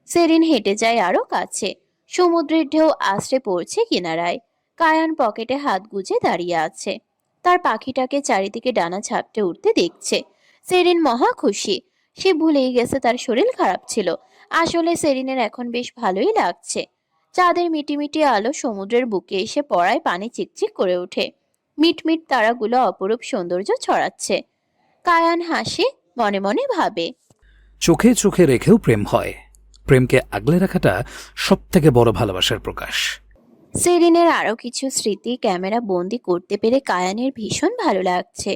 সেরিন হেঁটে যায় আরো কাছে। সমুদ্রের ঢেউ আছড়ে পড়ছে কিনারায়। কায়ান পকেটে হাত গুজে দাঁড়িয়ে আছে। তার পাখিটাকে চারিদিকে ডানা ঝাপটে উঠতে দেখছে। সেরিন মহা খুশি। সে ভুলেই গেছে তার শরীর খারাপ ছিল। আসলে সেরিনের এখন বেশ ভালোই লাগছে। চাঁদের মিটিমিটি আলো সমুদ্রের বুকে এসে পড়ায় পানি চিকচিক করে ওঠে। মিটমিট তারাগুলো অপরূপ সৌন্দর্য ছড়াচ্ছে। কায়ান হাসে, মনে মনে ভাবে। চোখে চোখে রেখেও প্রেম হয়। প্রেমকে আগলে রাখাটা সব থেকে বড় ভালোবাসার প্রকাশ। সেরিনের আরো কিছু স্মৃতি ক্যামেরা বন্দি করতে পেরে কায়ানের ভীষণ ভালো লাগছে।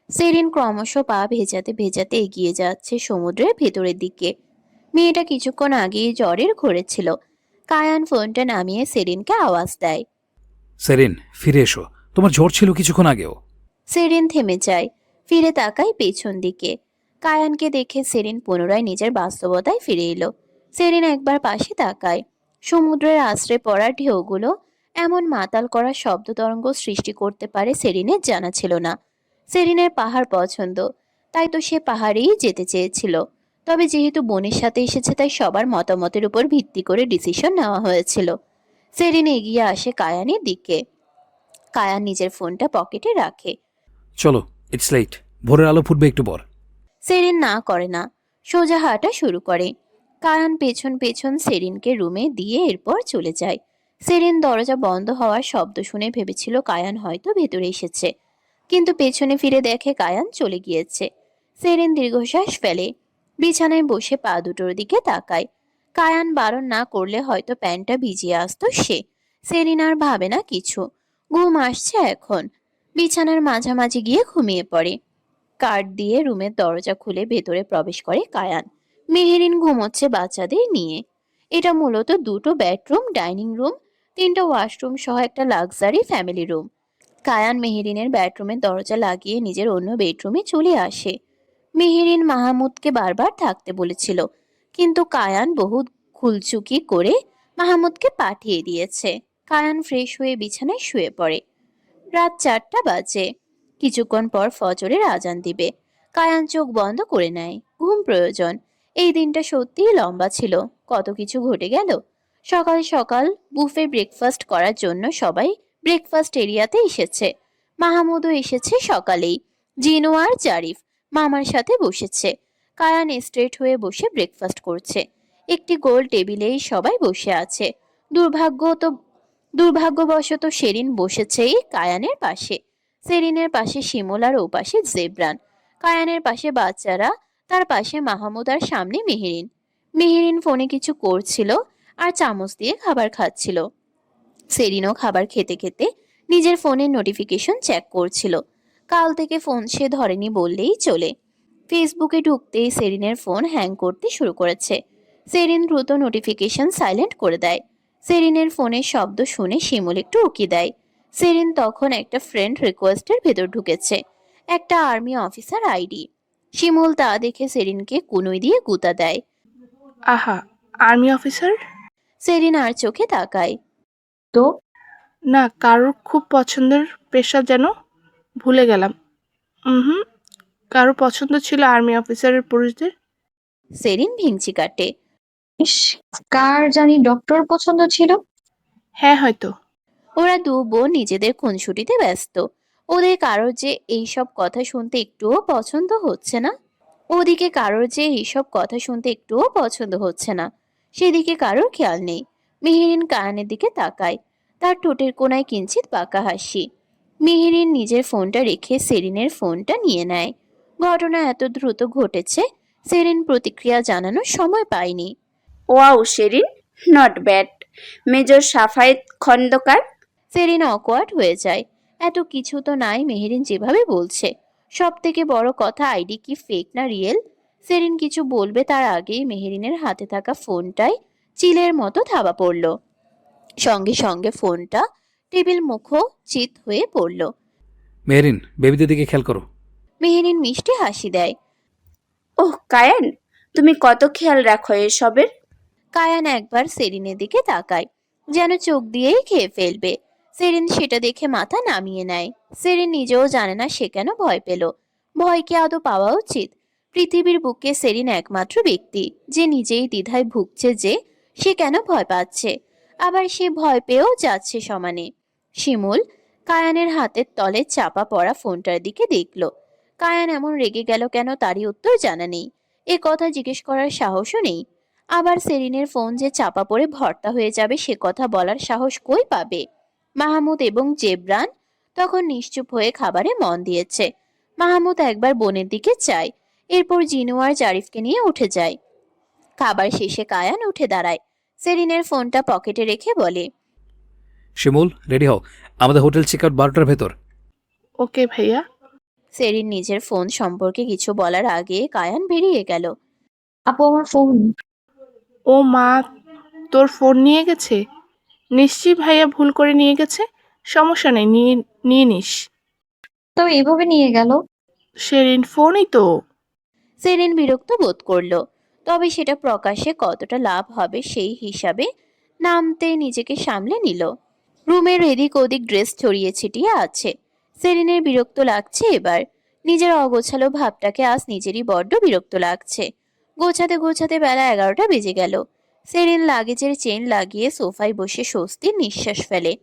সেরিন ক্রমশ পা ভেজাতে ভেজাতে এগিয়ে যাচ্ছে সমুদ্রের ভেতরের দিকে। মেয়েটা কিছুক্ষণ আগেই জ্বরের ঘোরেছিল। কায়ান ফোনটা নামিয়ে সেরিনকে আওয়াজ দেয়। সেরিন, ফিরে এসো। তোমার জ্বর ছিল কিছুক্ষণ আগেও। সেরিন থেমে যায়, ফিরে তাকায় পেছন দিকে। কায়ানকে দেখে সেরিন পুনরায় নিজের বাস্তবতায় ফিরে এলো। সেরিন একবার পাশে তাকায়। সমুদ্রের আশ্রয় পড়া ঢেউগুলো এমন মাতাল করা শব্দ তরঙ্গ সৃষ্টি করতে পারে সেরিনের জানা ছিল না। সেরিনের পাহাড় পছন্দ, তাই তো সে পাহাড়েই যেতে চেয়েছিল। তবে যেহেতু বোনের সাথে এসেছে, তাই সবার মতামতের উপর ভিত্তি করে ডিসিশন নেওয়া হয়েছিল। সেরিন এগিয়ে আসে কায়ানের দিকে। কায়ান নিজের ফোনটা পকেটে রাখে। চলো, ইটস লেট। ভোরের আলো ফুটবে একটু পর। সেরিন না করে না, সোজা হাঁটা শুরু করে। কায়ান পেছন পেছন সেরিনকে রুমে দিয়ে এরপর চলে যায়। সেরিন দরজা বন্ধ হওয়ার শব্দ শুনে ভেবেছিল কায়ান হয়তো ভেতরে এসেছে, কিন্তু পেছনে ফিরে দেখে কায়ান চলে গিয়েছে। সেরিন দীর্ঘশ্বাস ফেলে। বিছানায় বসে পা দুটোর দিকে তাকায়। কায়ান বারণ না করলে হয়তো প্যান্টটা ভিজিয়ে আসতো সে। সেরিন আর ভাবে না কিছু। ঘুম আসছে এখন। বিছানার মাঝামাঝি গিয়ে ঘুমিয়ে পড়ে। কার্ড দিয়ে রুমের দরজা খুলে ভেতরে প্রবেশ করে কায়ান। মেহেরিন ঘুমোচ্ছে বাচ্চাদের নিয়ে। এটা মূলত দুটো বেডরুম, ডাইনিং রুম, 3টা ওয়াশরুম সহ একটা লাক্সারি ফ্যামিলি রুম। কায়ান মেহেরিনের বেডরুমের দরজা লাগিয়ে নিজের অন্য বেডরুমে চলে আসে। মেহেরিন মাহমুদকে বারবার থাকতে বলেছিল, কিন্তু কায়ান বহু খুলচুকি করে মাহমুদকে পাঠিয়ে দিয়েছে। কায়ান ফ্রেশ হয়ে বিছানায় শুয়ে পড়ে। রাত 4টা বাজে। কিছুক্ষণ পর ফজরের আজান দিবে। কায়ান চোখ বন্ধ করে নেয়। ঘুম প্রয়োজন। এই দিনটা সত্যিই লম্বা ছিল। কত কিছু ঘটে গেল। সকাল সকাল বুফে ব্রেকফাস্ট করার জন্য সবাই ব্রেকফাস্ট এরিয়াতে এসেছে। মাহমুদও এসেছে সকালেই। জিনু আর জারিফ মামার সাথে বসেছে। কায়ান স্ট্রেট হয়ে বসে ব্রেকফাস্ট করছে। একটি গোল টেবিলেই সবাই বসে আছে। দুর্ভাগ্যবশত সেরিন বসেছে কায়ানের পাশে। সেরিনের পাশে শিমুল আর ওপাশে জেবরান। কায়ানের পাশে বাচ্চারা, তার পাশে মাহমুদ আর সামনে মেহেরিন। মেহেরিন ফোনে কিছু করছিল আর চামচ দিয়ে খাবার খাচ্ছিল। সেরিনও খাবার খেতে খেতে নিজের ফোনের নোটিফিকেশন চেক করছিল। কাল থেকে ফোন সে ধরেনি বললেই চলে। ফেসবুকে ঢুকতেই সেরিনের ফোন হ্যাং করতে শুরু করেছে। সেরিন দ্রুত নোটিফিকেশন সাইলেন্ট করে দেয়। সেরিনের ফোনের শব্দ শুনে শিমুল একটু উকি দেয়। সেরিন তখন একটা ফ্রেন্ড রিকোয়েস্টের ভেতর ঢুকেছে। একটা আর্মি অফিসার আইডি। শিমুল তা দেখে সেরিনকে কুনুই দিয়ে গুতা দেয়। আহা, আর্মি অফিসার? সেরিন আর চোখে তাকায়। তো না, কারোর খুব পছন্দের পেশা যেন ভুলে গেলাম। হুম, কারো পছন্দ ছিল আর্মি অফিসারের পুরুষদের? সেরিন ভিংচি কাটে। ইস, কার জানি ডক্টর পছন্দ ছিল। হ্যাঁ, হয়তো। ওরা দু বোন নিজেদের খুনসুটিতে ব্যস্ত। ওদের কারোর যে এইসব কথা শুনতে একটুও পছন্দ হচ্ছে না। ওদিকে কারোর যে এইসব কথা শুনতে একটুও পছন্দ হচ্ছে না। সেদিকে কারোর খেয়াল নেই। মেহেরিন কায়ানের দিকে তাকায়। তার ঠোঁটের কোণায় কিঞ্চিত বাঁকা হাসি। মেহেরিন নিজের ফোনটা রেখে সেরিনের ফোনটা নিয়ে নেয়। ঘটনা এত দ্রুত ঘটেছে, সেরিন প্রতিক্রিয়া জানানোর সময় পায়নি। Wow Sherin, not bad. Major Safayet Khandaker. Serin awkward হয়ে যায়। এত কিছু তো নাই মেহেরিন যেভাবে বলছে। সব থেকে বড় কথা, আইডি কি ফেক না রিয়েল? সেরিন কিছু বলবে তার আগেই মেহেরিনের হাতে থাকা ফোনটায় চিলের মতো থাবা পড়ল। সঙ্গে সঙ্গে ফোনটা টেবিল মুখ চিত হয়ে পড়ল। মেহরিন, বেবিদের দিকে খেয়াল করো। মেহেরিন মিষ্টি হাসি দেয়। ওহ কায়ান, তুমি কত খেয়াল রাখো এসবের। কায়ান একবার সেরিনের দিকে তাকায়, যেন চোখ দিয়েই খেয়ে ফেলবে। সেরিন সেটা দেখে মাথা নামিয়ে নেয়। সেরিন নিজেও জানে না সে কেন ভয় পেল। ভয় কি আদৌ পাওয়া উচিত? পৃথিবীর বুকে সেরিন একমাত্র ব্যক্তি যে নিজেই দ্বিধায় ভুগছে যে সে কেন ভয় পাচ্ছে, আবার সে ভয় পেয়েও যাচ্ছে সমানে। শিমুল কায়ানের হাতের তলে চাপা পড়া ফোনটার দিকে দেখল। কায়ান এমন রেগে গেল কেন তারই উত্তর জানা নেই। এ কথা জিজ্ঞেস করার সাহসও নেই। আবার সেরিনের ফোন যে চাপা পড়ে ভর্তা হয়ে যাবে সে কথা বলার সাহস কই পাবে? মাহমুদ এবং জেবরান তখন নিশ্চুপ হয়ে খাবারে মন দিয়েছে। মাহমুদ একবার বোনের দিকে চায়, এরপর জিনু আর জারিফকে নিয়ে উঠে যায়। খাবার শেষে কায়ান উঠে দাঁড়ায়। সেরিনের ফোনটা পকেটে রেখে বলে, শিমুল, রেডি হও, আমাদের হোটেল চেক আউট 12টার ভেতর। ওকে ভাইয়া। সেরিন নিজের ফোন সম্পর্কে কিছু বলার আগে কায়ান বেরিয়ে গেল। আপু আমার ফোন। ও মা, তোর ফোন নিয়ে গেছে? নিশ্চয়ই ভাইয়া ভুল করে নিয়ে গেছে। সমস্যা নেই, নিয়ে নিয়ে নিস। তো এভাবে নিয়ে গেল। শেরিন ফোনই তো। সেরিন বিরক্ত বোধ করলো, তবে সেটা প্রকাশ্যে কতটা লাভ হবে সেই হিসাবে নামতে নিজেকে সামলে নিল। রুমের এদিক ওদিক ড্রেস ছড়িয়ে ছিটিয়ে আছে। সেরিনের বিরক্ত লাগছে এবার। নিজের অগোছালো ভাবটাকে আজ নিজেরই বড্ড বিরক্ত লাগছে। গোছাতে গোছাতে বেলা 11টা বেজে গেল। সেরিন লাগেজের চেন লাগিয়ে সোফায় বসে স্বস্তির নিঃশ্বাস ফেলে।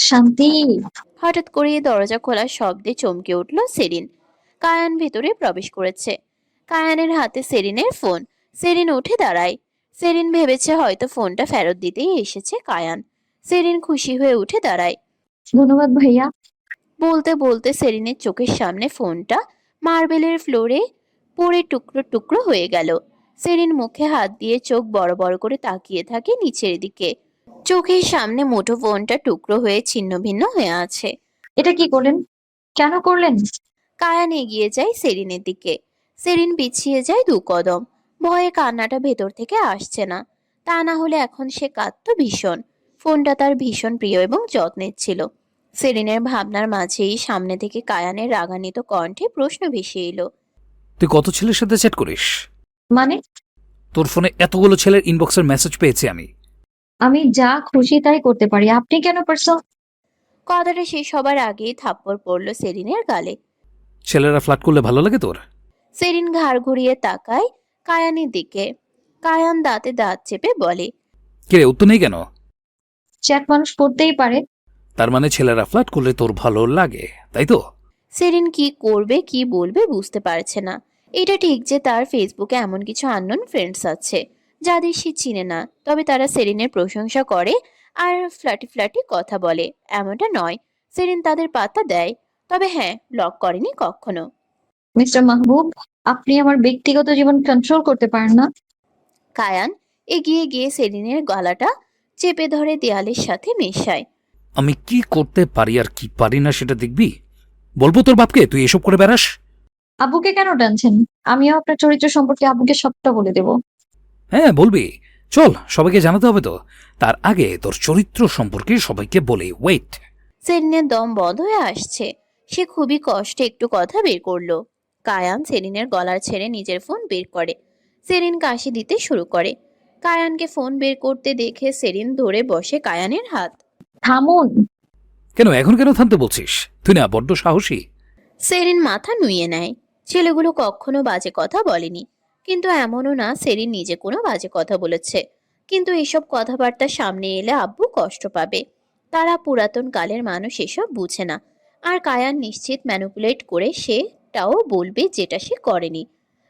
শান্তি। হঠাৎ করে দরজা খোলার শব্দে চমকে উঠল সেরিন। কায়ান ভেতরে প্রবেশ করেছে। কায়ানের হাতে সেরিনের ফোন। সেরিন উঠে দাঁড়ায়। সেরিন ভেবেছে হয়তো ফোনটা ফেরত দিতেই এসেছে কায়ান। সেরিন খুশি হয়ে উঠে দাঁড়ায়। ধন্যবাদ ভাইয়া। বলতে বলতে সেরিনের চোখের সামনে ফোনটা মার্বেলের ফ্লোরে পড়ে টুকরো টুকরো হয়ে গেল। সেরিন মুখে হাত দিয়ে চোখ বড় বড় করে তাকিয়ে থাকে নিচের দিকে। চোখের সামনে মুঠো ফোনটা টুকরো হয়ে ছিন্ন ভিন্ন হয়ে আছে। এটা কি করলেন? কেন করলেন? কায়ান এগিয়ে যায় সেরিনের দিকে। সেরিন পিছিয়ে যায় 2 কদম। ভয়ে কান্নাটা ভেতর থেকে আসছে না। তা না হলে এখন সে কাঁদতো ভীষণ। ফোনটা তার ভীষণ প্রিয় এবং যত্নের ছিল। সেরিনের ভাবনার মাঝেই সামনে থেকে কায়ানের রাগান্বিত কণ্ঠে প্রশ্ন ভেসে এলো। তুই কত ছেলের সাথে চ্যাট করিস? মানে তোর ফোনে এতগুলো ছেলের ইনবক্সের মেসেজ পেয়েছি আমি। আমি যা খুশি তাই করতে পারি, আপনি কেন পার্সোনাল? কথাটা শেষ হবার আগেই থাপ্পড় পড়ল সেরিনের গালে। ছেলেরা ফ্লার্ট করলে ভালো লাগে তোর? সেরিন ঘাড় ঘুরিয়ে তাকায় কায়ানের দিকে। কায়ান দাঁতে দাঁত চেপে বলে, কিরে, উত্তর নেই কেন? চ্যাট মানুষ করতেই পারে। তার মানে ছেলেরা ফ্লার্ট করলে তোর ভালো লাগে, তাই তো? সেরিন কি করবে কি বলবে বুঝতে পারছে না। এটা ঠিক যে তার ফেসবুকে এমন কিছু আননোন ফ্রেন্ডস আছে যাদের সে চিনে না, তবে তারা সেরিনের প্রশংসা করে আর ফ্ল্যাটি ফ্ল্যাটি কথা বলে এমনটা নয়। সেরিন তাদের পাত্তা দেয়, তবে হ্যাঁ, ব্লক করেনি কখনো। মিস্টার মাহবুব, আপনি আমার ব্যক্তিগত জীবন কন্ট্রোল করতে পারেন না। কায়ান এগিয়ে গিয়ে সেরিনের গলাটা চেপে ধরে দেয়ালের সাথে মেশায়। আমি কি করতে পারি আর কি পারি না সেটা দেখবি। বলবো তোর বাপকে তুই এসব করে বেড়াস? আব্বুকে কেন টানছেন? আমিও আপনার চরিত্র সম্পর্কে আব্বুকে সবটা বলে দেব। হ্যাঁ বলবি, চল, সবাইকে জানাতে হবে তো। তার আগে তোর চরিত্র সম্পর্কে সবাইকে বলি। ওয়েট। সেরিনের দম বন্ধ হয়ে আসছে। সে খুবই কষ্টে একটু কথা বের করলো। কায়ান সেরিনের গলার ছেড়ে নিজের ফোন বের করে। সেরিন কাশি দিতে শুরু করে। কায়ানকে ফোন বের করতে দেখে সেরিন ধরে বসে কায়ানের হাত। থামুন। কেন এখন কেন থামতে বলছিস? তুই না বড্ড সাহসী। সেরিন মাথা নুইয়ে নেয়। ছেলেগুলো কখনো বাজে কথা বলেনি, কিন্তু এমনও না সেরিন নিজে কোনো বাজে কথা বলেছে। কিন্তু এসব কথাবার্তা সামনে এলে আব্বু কষ্ট পাবে। তারা পুরাতন কালের মানুষ, এসব বুঝে না। আর কায়ান নিশ্চিত ম্যানুপুলেট করে সেটাও বলবে যেটা সে করেনি।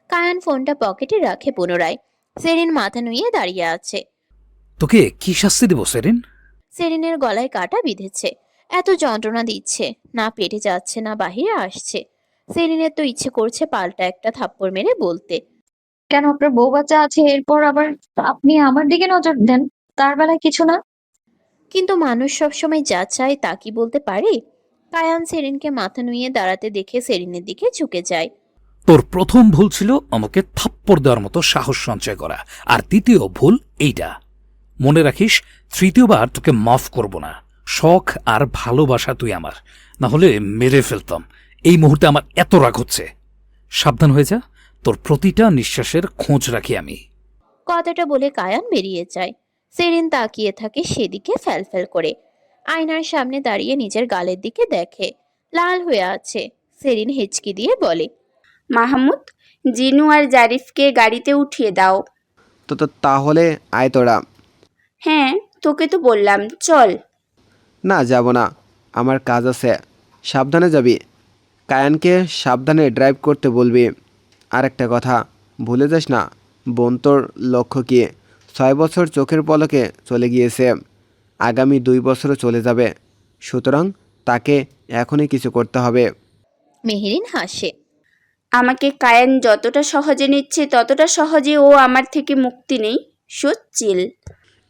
কায়ান ফোনটা পকেটে রাখে পুনরায়। সেরিন মাথা নুইয়ে দাঁড়িয়ে আছে। তোকে কি শাস্তি দেবো সেরিন? সেরিনের গলায় কাটা বিঁধেছে। এত যন্ত্রণা দিচ্ছে, না পেটে যাচ্ছে না বাহিরে আসছে। সেরিনের তো ইচ্ছে করছে পাল্টা একটা থাপ্পড় মেরে বলতে, কেন আপনার বউ বাচ্চা আছে, এরপর আবার আপনি আমার দিকে নজর দেন? তার বেলায় কিছু না। কিন্তু মানুষ সবসময় যা চায় তা কি বলতে পারে? কায়ান সেরিনকে মাথা নুইয়ে দাঁড়াতে দেখে সেরিনের দিকে ঝুঁকে যায়। তোর প্রথম ভুল ছিল আমাকে থাপ্পড় দেওয়ার মতো সাহস সঞ্চয় করা, আর দ্বিতীয় ভুল এইটা। মনে রাখিস, তৃতীয়বার তোকে মাফ করব না। শখ আর ভালোবাসা তুই আমার, না হলে মেরে ফেলতাম। এই মুহূর্তে আমার এত রাগ হচ্ছে। সাবধান হয়ে যা, তোর প্রতিটা নিঃশ্বাসের খোঁজ রাখি আমি। কথাটা বলে কায়ান বেরিয়ে যায়। সেরিন তাকিয়ে থাকে সেদিকে ফ্যালফ্যাল করে। আয়নার সামনে দাঁড়িয়ে নিজের গালের দিকে দেখে, লাল হয়ে আছে। সেরিন হেঁচকি দিয়ে বলে, মাহমুদ, জিনু আর জারিফকে গাড়িতে উঠিয়ে দাও। তো তাহলে আয় তোরা। হ্যাঁ, তোকে তো বললাম চল। না, যাব না, আমার কাজ আছে। সাবধানে যাবি। কায়ানকে সাবধানে ড্রাইভ করতে বলবি। আর একটা কথা, ভুলে যাস না, বোন তোর লক্ষ্য কি। 6 বছর চোখের পলকে চলে গিয়েছে, আগামী 2 বছরও চলে যাবে। সুতরাং তাকে এখনই কিছু করতে হবে। মেহেরিন হাসে। আমাকে কায়ান যতটা সহজে নিচ্ছে ততটা সহজে ও আমার থেকে মুক্তি নেই। সচ্চিল।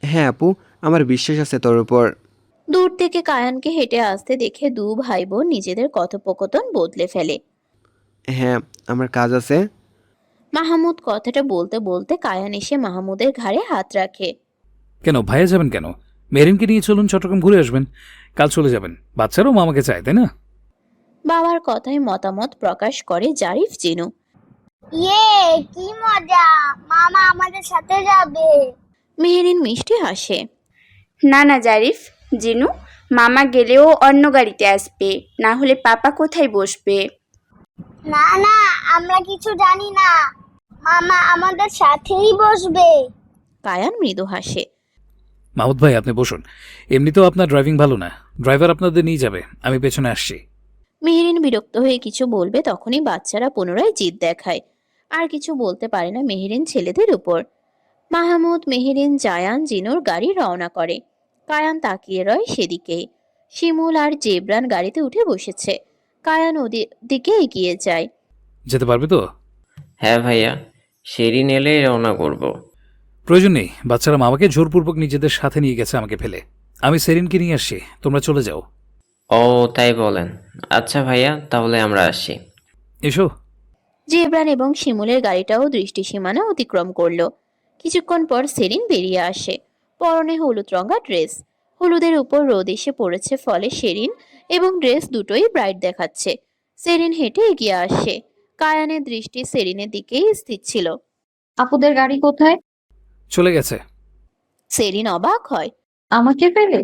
হ্যাঁ আপু, আমার বিশ্বাস আছে তোর উপর। দূর থেকে কায়ানকে হেঁটে আসতে দেখে দু ভাই বোন নিজেদের কথোপকথন বদলে ফেলে। হ্যাঁ, আমার কাজ আছে। মাহমুদ কথাটা বলতে বলতে কায়ান এসে মাহমুদের ঘাড়ে হাত রাখে। কেন ভাইয়া যাবেন কেন? মেরিনকে নিয়ে চলুন, চট্টগ্রাম ঘুরে আসবেন। কাল চলে যাবেন। বাচ্চারাও মামাকে চায়, তাই না? বাবার কথায় মতামত প্রকাশ করে জারিফ জিনু। কি মজা, মামা আমাদের সাথে যাবে। মেহেরিন মিষ্টি হাসে। না না জারিফ, জিনু, মামা গেলেও অন্য গাড়িতে আসবে, না হলে পাপা কোথায় বসবে? না না, আমরা কিছু জানি না, মামা আমাদের সাথেই বসবে। কায়ান মৃদু হাসে। মাহমুদ ভাই আপনি বসুন। এমনিতেও আপনার ড্রাইভিং ভালো না, ড্রাইভার আপনাদের নিয়ে যাবে, আমি পেছনে আসছি। মেহেরিন বিরক্ত হয়ে কিছু বলবে, তখনই বাচ্চারা পুনরায় জিদ দেখায়। আর কিছু বলতে পারে না মেহেরিন ছেলেদের উপর। মাহমুদ, মেহেরিন, জায়ান, জিনুর গাড়ি রওনা করে। কায়ান তাকিয়ে রয় সেদিকেই। শিমুল আর জেবরান গাড়িতে উঠে বসেছে। কায়ান ওদের দিকে এগিয়ে যায়। যেতে পারবে তো? হ্যাঁ ভাইয়া, সেরিন এলেই রওনা করব। প্রয়োজন নেই, বাচ্চারা মামাকে জোরপূর্বক নিজেদের সাথে নিয়ে গেছে আমাকে ফেলে। আমি সেরিনকে নিয়ে আসছি, তোমরা চলে যাও। ও তাই বলেন? আচ্ছা ভাইয়া, তাহলে আমরা আসি। এসো। জেবরান এবং শিমুলের গাড়িটাও দৃষ্টিসীমানা অতিক্রম করলো। কিছুক্ষণ পর সেরিন বেরিয়ে আসে। পরনে হলুদ রঙা ড্রেস। হলুদের উপর রোদ এসে পড়েছে, ফলে সেরিন এবং ড্রেস দুটোই ব্রাইট দেখাচ্ছে। সেরিন হেঁটে এগিয়ে আসে। কায়ানের দৃষ্টি সেরিনের দিকেই স্থির ছিল। আপুদের গাড়ি কোথায়? চলে গেছে। সেরিন অবাক হয়। আমাকে ফেলে?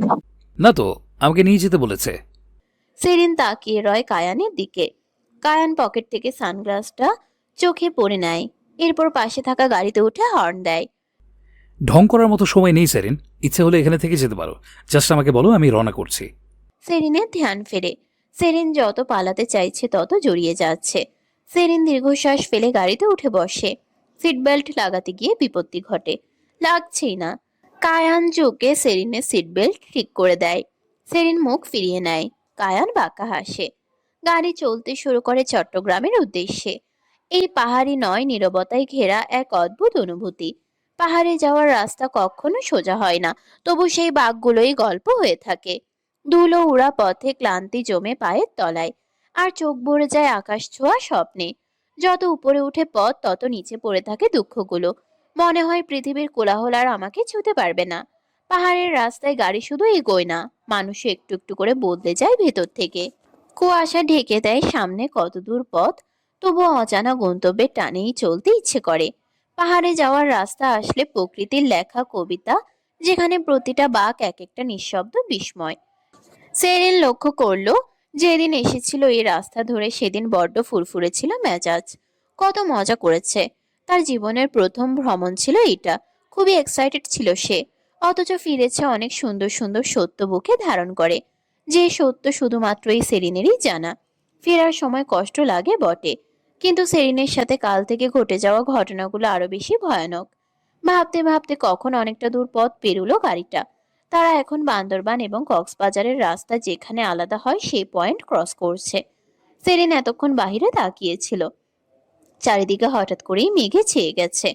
না তো, আমাকে নিয়ে যেতে বলেছে। সেরিন তাকিয়ে রয় কায়ানের দিকে। কায়ান পকেট থেকে সানগ্লাসটা চোখে পড়ে নেয়, এরপর পাশে থাকা গাড়িতে উঠে হর্ন দেয়। ঢং করার মতো সময় নেই সেরিন, ইচ্ছে হলে এখানে থেকে যেতে পারো। জাস্ট আমাকে বলো, আমি রওনা করছি। সেরিনের ধ্যান ফেরে। সেরিন যত পালাতে চাইছে তত জড়িয়ে যাচ্ছে। সেরিন দীর্ঘশ্বাস ফেলে গাড়িতে উঠে বসে। সিট বেল্ট লাগাতে গিয়ে বিপত্তি ঘটে, লাগছেই না। কায়ান চোখে সেরিনের সিট বেল্ট ঠিক করে দেয়। সেরিন মুখ ফিরিয়ে নেয়। কায়ান বাঁকা হাসে। গাড়ি চলতে শুরু করে চট্টগ্রামের উদ্দেশ্যে। এই পাহাড়ি নয়, নীরবতায় ঘেরা এক অদ্ভুত অনুভূতি। পাহাড়ে যাওয়ার রাস্তা কখনো সোজা হয় না, তবু সেই বাঘগুলোই গল্প হয়ে থাকে। ধুলো উড়া পথে ক্লান্তি জমে পায়ের তলায়, আর চোখ ভরে যায় আকাশ ছোঁয়া স্বপ্নে। যত উপরে উঠে পথ, তত নিচে পড়ে থাকে দুঃখগুলো। মনে হয় পৃথিবীর কোলাহল আর আমাকে ছুঁতে পারবে না। পাহাড়ের রাস্তায় গাড়ি শুধু এগোয় না, মানুষও একটু একটু করে বদলে যায় ভেতর থেকে। কুয়াশা ঢেকে দেয় সামনে কত দূর পথ, তবুও অজানা গন্তব্যের টানেই চলতে ইচ্ছে করে। পাহাড়ে যাওয়ার রাস্তা আসলে প্রকৃতির লেখা কবিতা, যেখানে প্রতিটা বাঁক এক একটা নিঃশব্দ বিস্ময়। সেরিন লক্ষ্য করলো, যেদিন এসেছিল এই রাস্তা ধরে সেদিন বড্ড ফুরফুরে ছিল মেজাজ। কত মজা করেছে। তার জীবনের প্রথম ভ্রমণ ছিল এটা। খুবই এক্সাইটেড ছিল সে। অথচ ফিরেছে অনেক সুন্দর সুন্দর সত্য বুকে ধারণ করে, যে সত্য শুধুমাত্র এই সেরিনেরই জানা। ফেরার সময় কষ্ট লাগে বটে, কিন্তু সেরিনের সাথে কাল থেকে ঘটে যাওয়া ঘটনাগুলো আরো বেশি ভয়ানক। ভাবতে ভাবতে কখন অনেকটা দূর পথ পেরুলো গাড়িটা। তারা এখন বান্দরবান এবং কক্সবাজারের রাস্তা যেখানে আলাদা হয় সেই পয়েন্ট ক্রস করছে। সেরিন এতক্ষণ বাহিরে তাকিয়েছিল। চারিদিকে হঠাৎ করেই মেঘে ছেয়ে গেছে।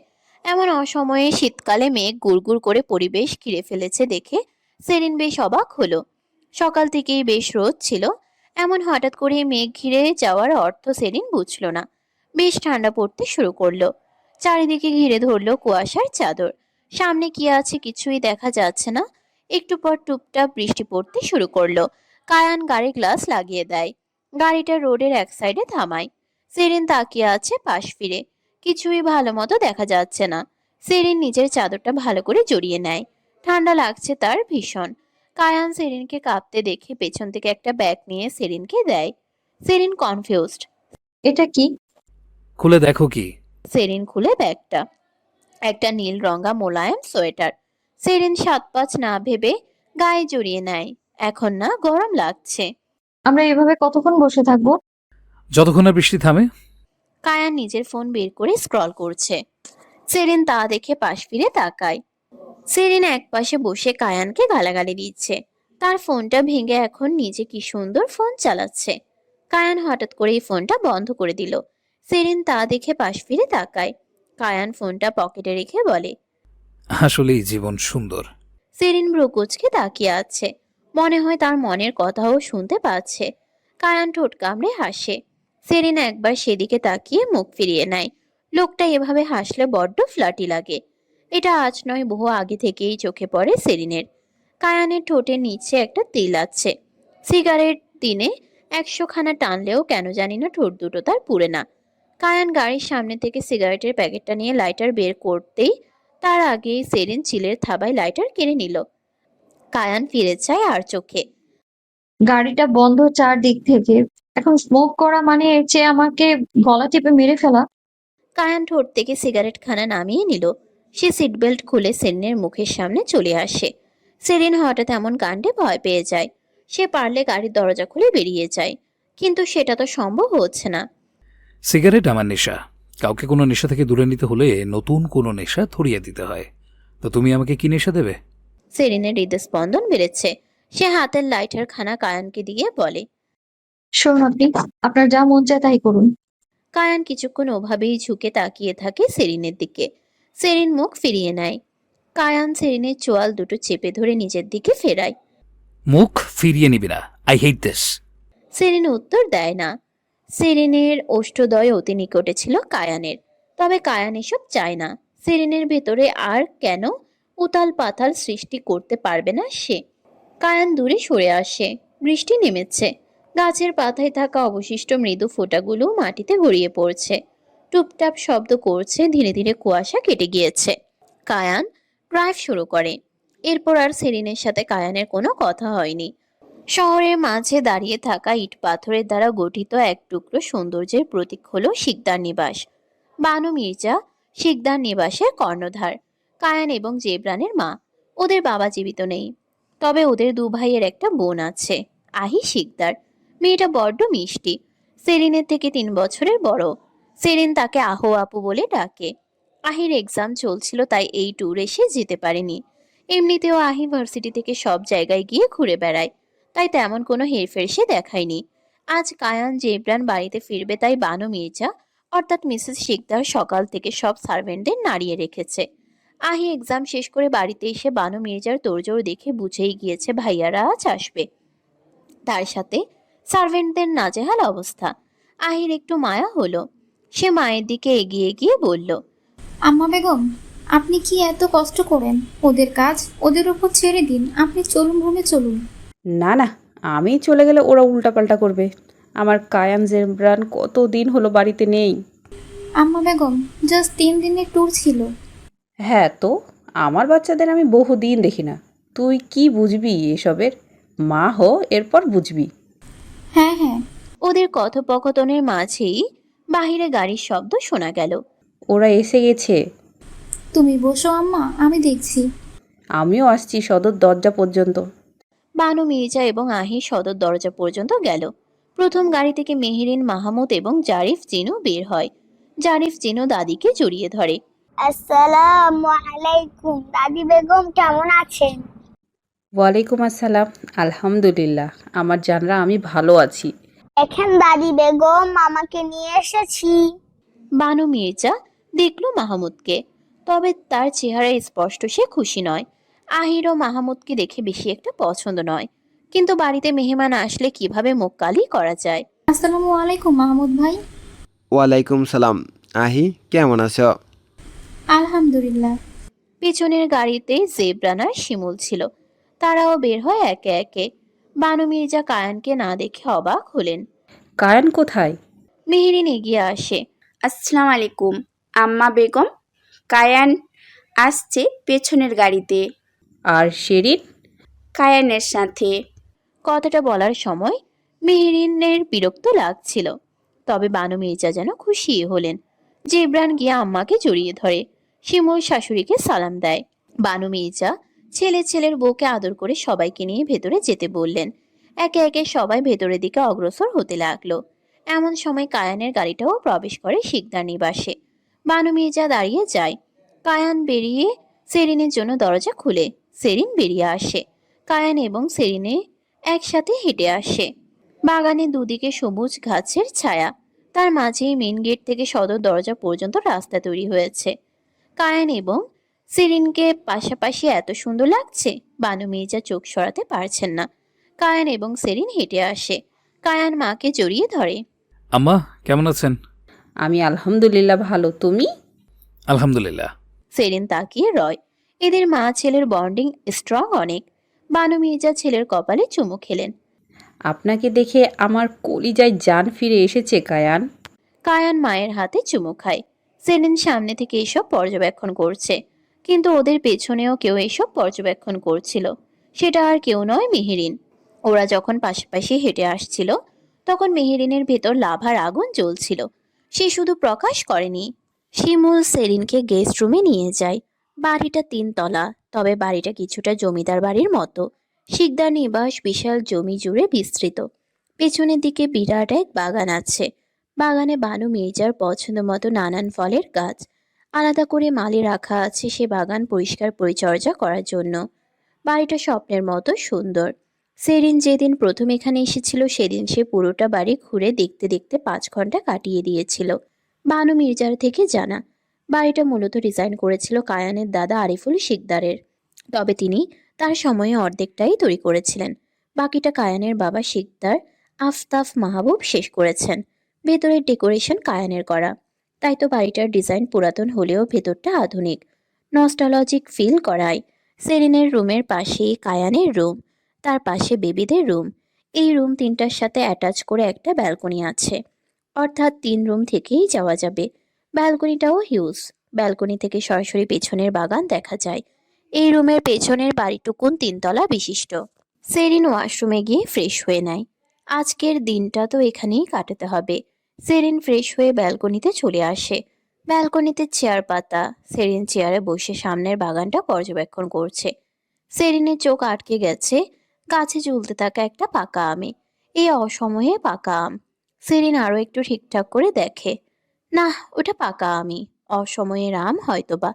এমন অসময়ে শীতকালে মেঘ গুড়গুড় করে পরিবেশ ঘিরে ফেলেছে দেখে সেরিন বেশ অবাক হলো। সকাল থেকেই বেশ রোদ ছিল, এমন হঠাৎ করে মেঘ ঘিরে যাওয়ার অর্থ সেরিন বুঝল না। বেশ ঠান্ডা পড়তে শুরু করলো। চারিদিকে ঘিরে ধরলো কুয়াশার চাদর। সামনে কি আছে কিছুই দেখা যাচ্ছে না। একটু পর টুপটাপ বৃষ্টি পড়তে শুরু করলো। কায়ান গাড়ি গ্লাস লাগিয়ে দেয়। গাড়িটা রোডের এক সাইডে থামায়। সেরিন তাকিয়ে আছে পাশ ফিরে। কিছুই ভালো মতো দেখা যাচ্ছে না। সেরিন নিজের চাদরটা ভালো করে জড়িয়ে নেয়। ঠান্ডা লাগছে তার ভীষণ। কায়ান সেরিনকে কাঁপতে দেখে পেছন থেকে একটা ব্যাগ নিয়ে সেরিনকে দেয়। সেরিন কনফিউজড। এটা কি? খুলে দেখো কি। সেরিন খুলে ব্যাগটা। একটা নীল রঙা মোলায়েম সোয়েটার। সেরিন ৭-৫ না ভেবে গায়ে জড়িয়ে নেয়। এখন না, গরম লাগছে। আমরা এভাবে কতক্ষণ বসে থাকবো? যতক্ষণ না বৃষ্টি থামে। কায়ান নিজের ফোন বের করে স্ক্রল করছে। সেরিন তা দেখে পাশ ফিরে তাকায়। সেরিন একপাশে বসে কায়ানকে গালাগালি দিচ্ছে। তার ফোনটা ভেঙে এখন নিজে কি সুন্দর ফোন চালাচ্ছে। কায়ান হঠাৎ করে এই ফোনটা বন্ধ করে দিল। সেরিন তা দেখে পাশ ফিরে তাকায়। কায়ান ফোনটা পকেটে রেখে বলে, আসলেই জীবন সুন্দর। সেরিন ভ্রুকুচকে তাকিয়ে আছে। মনে হয় তার মনের কথাও শুনতে পাচ্ছে। কায়ান ঠোঁট কামড়ে হাসে। সেরিন একবার সেদিকে তাকিয়ে মুখ ফিরিয়ে নেয়। লোকটা এভাবে হাসলে বড্ড ফ্লাটি লাগে। এটা আজ নয়, বহু আগে থেকেই চোখে পড়ে সেরিনের। কায়ানের ঠোঁটের নিচে একটা তিল আছে। সিগারেট দিনে ১০০ খানা টানলেও কেন জানি না ঠোঁট দুটো তার পুড়ে না। কায়ান গাড়ির সামনে থেকে সিগারেটের প্যাকেটটা নিয়ে লাইটার বের করতেই তার আগেই সেরিন চিলের থাবায় লাইটার কিনে নিল। কায়ান ফিরে চায় আর চোখে। গাড়িটা বন্ধ চারদিক থেকে। এখন স্মোক করা মানে এর চেয়ে আমাকে গলা টিপে মেরে ফেলা। কায়ান ঠোঁট থেকে সিগারেট খানা নামিয়ে নিল। সে সিট বেল্ট খুলে সেরিনের মুখের সামনে চলে আসে। সেরিন হঠাৎ এমন কাণ্ডে ভয় পেয়ে যায়। সে পারলে গাড়ির দরজা খুলে বেরিয়ে যায়, কিন্তু সেটা তো সম্ভব হচ্ছে না। সিগারেট আমার নেশা। কাউকে কোনো নেশা থেকে দূরে নিতে হলে নতুন কোনো নেশা ধরিয়ে দিতে হয়। তো তুমি আমাকে কি নেশা দেবে? সেরিনের হৃদস্পন্দন বেড়েছে। সে হাতের লাইটার খানা কায়ানকে দিয়ে বলে, শোন, আপনি আপনার যা মন চায় তাই করুন। কায়ান কিছুক্ষণ ওভাবেই ঝুঁকে তাকিয়ে থাকে সেরিনের দিকে। সেরিন মুখ ফিরিয়ে নেয়। কায়ান সেরিনের চোয়াল দুটো চেপে ধরে নিজের দিকে ফেরায়। মুখ ফিরিয়ে নিবি না, আই হেট দিস। সেরিন উত্তর দেয় না। সেরিনের ওষ্ঠদয় অতি নিকটে ছিল কায়ানের, তবে কায়ান এসব চায় না। সেরিনের ভেতরে আর কেন উতাল পাতাল সৃষ্টি করতে পারবে না সে। কায়ান দূরে সরে আসে। বৃষ্টি নেমেছে। গাছের পাতায় থাকা অবশিষ্ট মৃদু ফোঁটাগুলো মাটিতে গড়িয়ে পড়ছে, টুপটাপ শব্দ করছে। ধীরে ধীরে কুয়াশা কেটে গিয়েছে। কায়ান ড্রাইভ শুরু করে। এরপর আর সেরিনের সাথে কায়ানের কোনো কথা হয়নি। শহরের মাঝে দাঁড়িয়ে থাকা ইট পাথরের দ্বারা গঠিত এক টুকরো সৌন্দর্যের প্রতীক হলো শিকদার নিবাস। বানু মির্জা শিকদার নিবাসের কর্ণধার, কায়ান এবং জেবরানের মা। ওদের বাবা জীবিত নেই, তবে ওদের দু ভাইয়ের একটা বোন আছে, আহি শিকদার। মেয়েটা বড্ড মিষ্টি, সেরিনের থেকে 3 বছরের বড়। সেরিন তাকে আহো আপু বলে ডাকে। আহির এক্সাম চলছিল, তাই এই ট্যুরে সে যেতে পারেনি। এমনিতেও আহি ভার্সিটি থেকে সব জায়গায় গিয়ে ঘুরে বেড়ায়, তাই তেমন কোনো হেরফের সে দেখায়নি। আজ কায়ান জেবরান বাড়িতে ফিরবে, তাই বানু মির্জা অর্থাৎ মিসেস শিকদার সকাল থেকে সব সার্ভেন্টদের নাড়িয়ে রেখেছে। আহি এক্সাম শেষ করে বাড়িতে এসে বানু মির্জার তোড়জোড় দেখে বুঝেই গিয়েছে ভাইয়ারা আজ আসবে। তার সাথে সার্ভেন্টদের নাজেহাল অবস্থা। আহির একটু মায়া হলো। সে মায়ের দিকে এগিয়ে গিয়ে বলল, আম্মা বেগম, আপনি কি এত কষ্ট করেন? ওদের কাজ ওদের উপর ছেড়ে দিন, আপনি চলুন, রুমে চলুন। না না, আমি চলে গেলে ওরা উল্টাপাল্টা করবে। আমার কায়ান জেবরান কতদিন হলো বাড়িতে নেই। আম্মা বেগম, জাস্ট 3 দিনের ট্যুর ছিল। হ্যাঁ তো, আমার বাচ্চাদের আমি বহুদিন দেখি না। তুই কি বুঝবি এসবের? মা হো, এরপর বুঝবি। হ্যাঁ হ্যাঁ। ওদের কথোপকথনের মাঝেই বাহিরে গাড়ির শব্দ শোনা গেল। ওরা এসে গেছে। তুমি বসো আম্মা, আমি দেখছি। আমিও আসছি সদর দরজা পর্যন্ত। বানু মির্জা এবং আহি সদর দরজা পর্যন্ত গেল। প্রথম গাড়ি থেকে মেহেরিন, মাহমুদ এবং জারিফ জিনু বের হয়। জারিফ জিনু দাদিকে জড়িয়ে ধরে। আসসালামু আলাইকুম দাদি বেগম, কেমন আছেন? ওয়ালাইকুম আসসালাম। আলহামদুলিল্লাহ আমার জানরা, আমি ভালো আছি। এখন দাদি বেগম আমাকে নিয়ে এসেছি। বানু মির্জা দেখল মাহমুদকে, তবে তার চেহারায় স্পষ্ট সে খুশি নয়। আহির ও মাহমুদকে দেখে বেশি একটা পছন্দ নয়, কিন্তু বাড়িতে মেহমান আসলে কিভাবে মুখ কালি করা যায়। আসসালামু আলাইকুম মাহমুদ ভাই। ওয়ালাইকুম সালাম। আহি, কেমন আছো? আলহামদুলিল্লাহ। পেছনের গাড়িতে জেবরান আর শিমুল ছিল। তারাও বের হয় একে একে। বানু মির্জা কায়ানকে না দেখে অবাক হলেন। কায়ান কোথায়? মেহেরিন এগিয়ে আসে। আসসালামু আলাইকুম আম্মা বেগম। কায়ান আসছে পেছনের গাড়িতে। আর শেরিন? কায়ানের সাথে। কথাটা বলার সময় মেহেরিনের বিরক্ত লাগছিল, তবে বানু মির্জা যেন খুশি হলেন। জেবরান গিয়ে আম্মাকে জড়িয়ে ধরে। শিমুল শাশুড়িকে সালাম দেয়। বানু মির্জা ছেলের বউকে আদর করে সবাইকে নিয়ে ভেতরে যেতে বললেন। একে একে সবাই ভেতরের দিকে অগ্রসর হতে লাগলো। এমন সময় কায়ানের গাড়িটাও প্রবেশ করে শিকদার নিবাসে। বানু মির্জা দাঁড়িয়ে যায়। কায়ান বেরিয়ে সেরিনের জন্য দরজা খুলে। সেরিন বেরিয়ে আসে। কায়ান এবং সেরিনে একসাথে হেঁটে আসে। বাগানে দুদিকে সবুজ গাছের ছায়া, তার মাঝেই মেন গেট থেকে সদর দরজা পর্যন্ত রাস্তা তৈরি হয়েছে। কায়ান এবং সেরিনকে পাশাপাশি এত সুন্দর লাগছে, বানু মির্জা চোখ সরাতে পারছেন না। কায়ান এবং সেরিন হেঁটে আসে। কায়ান মাকে জড়িয়ে ধরে। আম্মা কেমন আছেন? আমি আলহামদুলিল্লাহ ভালো। তুমি? আলহামদুলিল্লাহ। সেরিন তাকিয়ে রয়। এদের মা ছেলের বন্ডিং স্ট্রং অনেক। বানু মির্জা ছেলের কপালে চুমু খেলেন। আপনাকে দেখে আমার কলিজায় জান ফিরে এসেছে কায়ান। কায়ান মায়ের হাতে চুমু খায়। সেরিন সামনে থেকে এসব পর্যবেক্ষণ করছে, কিন্তু ওদের পেছনেও কেউ এসব পর্যবেক্ষণ করছিল। সেটা আর কেউ নয়, মেহেরিন। ওরা যখন পাশাপাশি হেঁটে আসছিল, তখন মেহেরিনের ভেতর লাভার আগুন জ্বলছিল। সে শুধু প্রকাশ করেনি। শিমুল সেরিনকে গেস্ট রুমে নিয়ে যায়। বাড়িটা 3 তলা, তবে বাড়িটা কিছুটা জমিদার বাড়ির মতো। শিকদার নিবাস বিশাল জমি জুড়ে বিস্তৃত। পেছনের দিকে বিরাট এক বাগান আছে। বাগানে বানু মির্জার পছন্দ মতো নানান ফলের গাছ। আলাদা করে মালি রাখা আছে সে বাগান পরিষ্কার পরিচর্যা করার জন্য। বাড়িটা স্বপ্নের মতো সুন্দর। সেরিন যেদিন প্রথম এখানে এসেছিল, সেদিন সে পুরোটা বাড়ি ঘুরে দেখতে দেখতে 5 ঘন্টা কাটিয়ে দিয়েছিল। বানু মির্জার থেকে জানা, বাড়িটা মূলত ডিজাইন করেছিল কায়ানের দাদা আরিফুল শিকদারের, তবে তিনি তার সময়ে অর্ধেকটাই তৈরি করেছিলেন। বাকিটা কায়ানের বাবা শিকদার আফতাফ মাহবুব শেষ করেছেন। ভেতরের ডেকোরেশন কায়ানের করা, তাই তো বাড়িটার ডিজাইন পুরাতন হলেও ভেতরটা আধুনিক, নস্টালজিক ফিল করায়। সেরিনের রুমের পাশেই কায়ানের রুম, তার পাশে বেবিদের রুম। এই রুম 3টার সাথে অ্যাটাচ করে একটা ব্যালকনি আছে, অর্থাৎ 3 রুম থেকেই যাওয়া যাবে। ব্যালকনিটাও হিউজ। ব্যালকনি থেকে সরাসরি পেছনের বাগান দেখা যায়। এই রুমের পেছনের বাড়িটুকুন 3 তলা বিশিষ্ট। সেরিন ওয়াশরুমে গিয়ে ফ্রেশ হয়ে নেয়। আজকের দিনটা তো এখানেই কাটাতে হবে। সেরিন ফ্রেশ হয়ে ব্যালকনিতে চলে আসে। ব্যালকনিতে চেয়ার পাতা। সেরিন চেয়ারে বসে সামনের বাগানটা পর্যবেক্ষণ করছে। সেরিনের চোখ আটকে গেছে গাছে ঝুলতে থাকা একটা পাকা আমে। এই অসময়ে পাকা আম। সেরিন আরো একটু ঠিকঠাক করে দেখে, না, ওটা পাকা আমই, অসময়ের আম হয়তোবা।